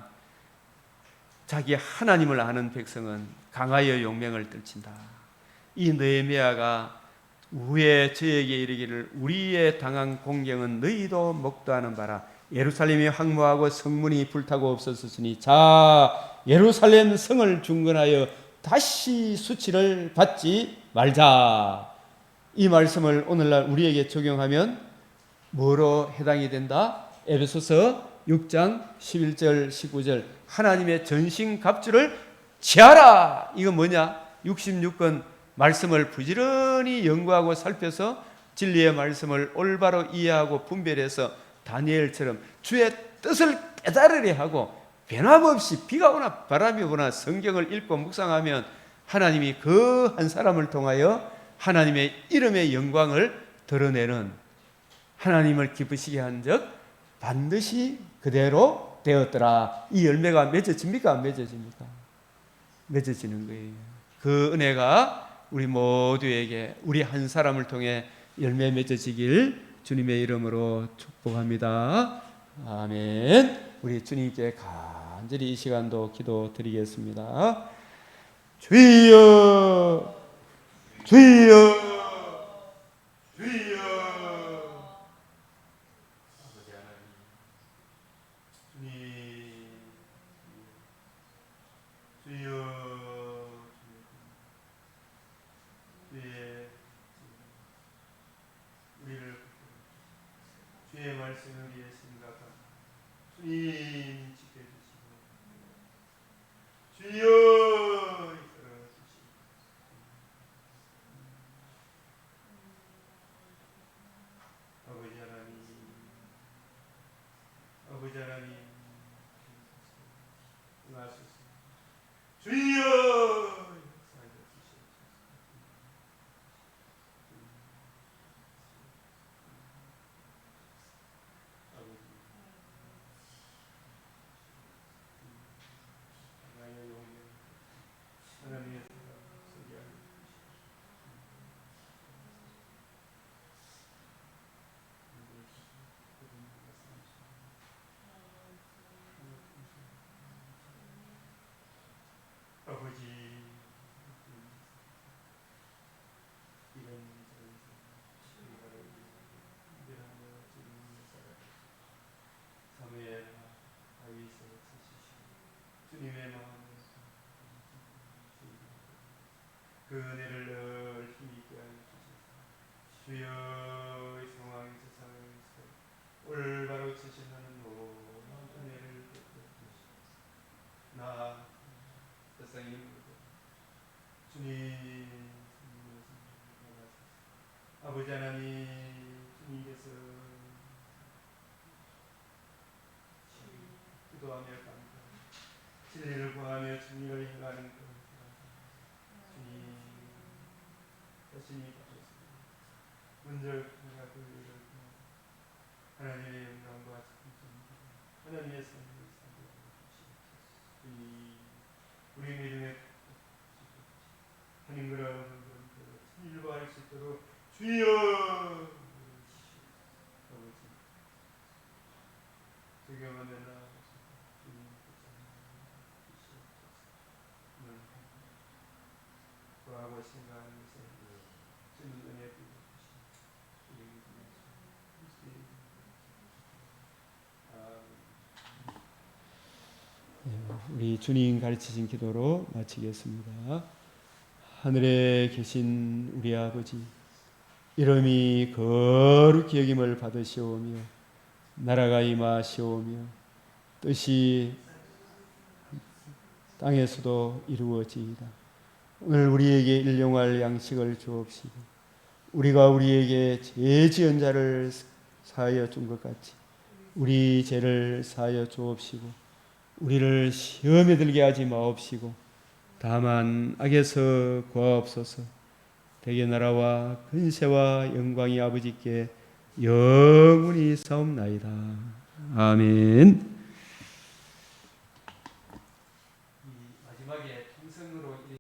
자기 하나님을 아는 백성은 강하여 용맹을 떨친다. 이 느헤미야가 후에 저에게 이르기를 우리의 당한 공경은 너희도 목도하는 바라. 예루살렘이 황무하고 성문이 불타고 없어졌으니 자 예루살렘 성을 중건하여 다시 수치를 받지 말자. 이 말씀을 오늘날 우리에게 적용하면 뭐로 해당이 된다? 에베소서 6장 11절 19절 하나님의 전신갑주를 취하라. 이건 뭐냐? 66권 말씀을 부지런히 연구하고 살펴서 진리의 말씀을 올바로 이해하고 분별해서 다니엘처럼 주의 뜻을 깨달으려 하고 변함없이 비가 오나 바람이 오나 성경을 읽고 묵상하면 하나님이 그 한 사람을 통하여 하나님의 이름의 영광을 드러내는, 하나님을 기쁘시게 한 적 반드시 그대로 되었더라. 이 열매가 맺어집니까? 안 맺어집니까? 맺어지는 거예요. 그 은혜가 우리 모두에게 우리 한 사람을 통해 열매 맺어지길 주님의 이름으로 축복합니다. 아멘. 우리 주님께 간절히 이 시간도 기도드리겠습니다. 주여 주여 주여. 아버지 하나님, 주님, 주여, 주의 우리를 주의 말씀을 위해 생각하고 주님 지켜주시고 주여 아버지 하나님, 응하소서. 주여 살려주시옵소서. 아버지 하나님의 용맹, 하나님의 소리하는 아버지 주님의 마음에 그 은혜를 늘 힘이 있게 하여 주소서. 주여 이 상황 세상에서 올바로 지시하는 모든 은혜를 베풀어 주시옵소서. 나 세상의 힘으로 주님 아버지 하나님 주님께서 기도하며 감사하며 진리를 구하며 진리를 행하는 그 주님 자신이 가셨습니다. 먼저 내가 그 일을 하나님의 영광과 찬송합니다. 하나님의 선을 주시옵소서. 주님 우리 믿음의 하나님 그런 진리를 수 있도록 주여 아버지 주경하며 나아가서 주님 구하고 생각하는 것에 주님 은혜 부어주시옵소서. 우리 주님 가르치신 기도로 마치겠습니다. 하늘에 계신 우리 아버지, 이름이 거룩히 여김을 받으시오며 나라가 임하시오며 뜻이 땅에서도 이루어지이다. 오늘 우리에게 일용할 양식을 주옵시고 우리가 우리에게 죄 지은 자를 사하여 준 것 같이 우리 죄를 사하여 주옵시고 우리를 시험에 들게 하지 마옵시고 다만 악에서 구하옵소서. 대개 나라와 근세와 영광이 아버지께 영원히 사옵나이다. 아멘.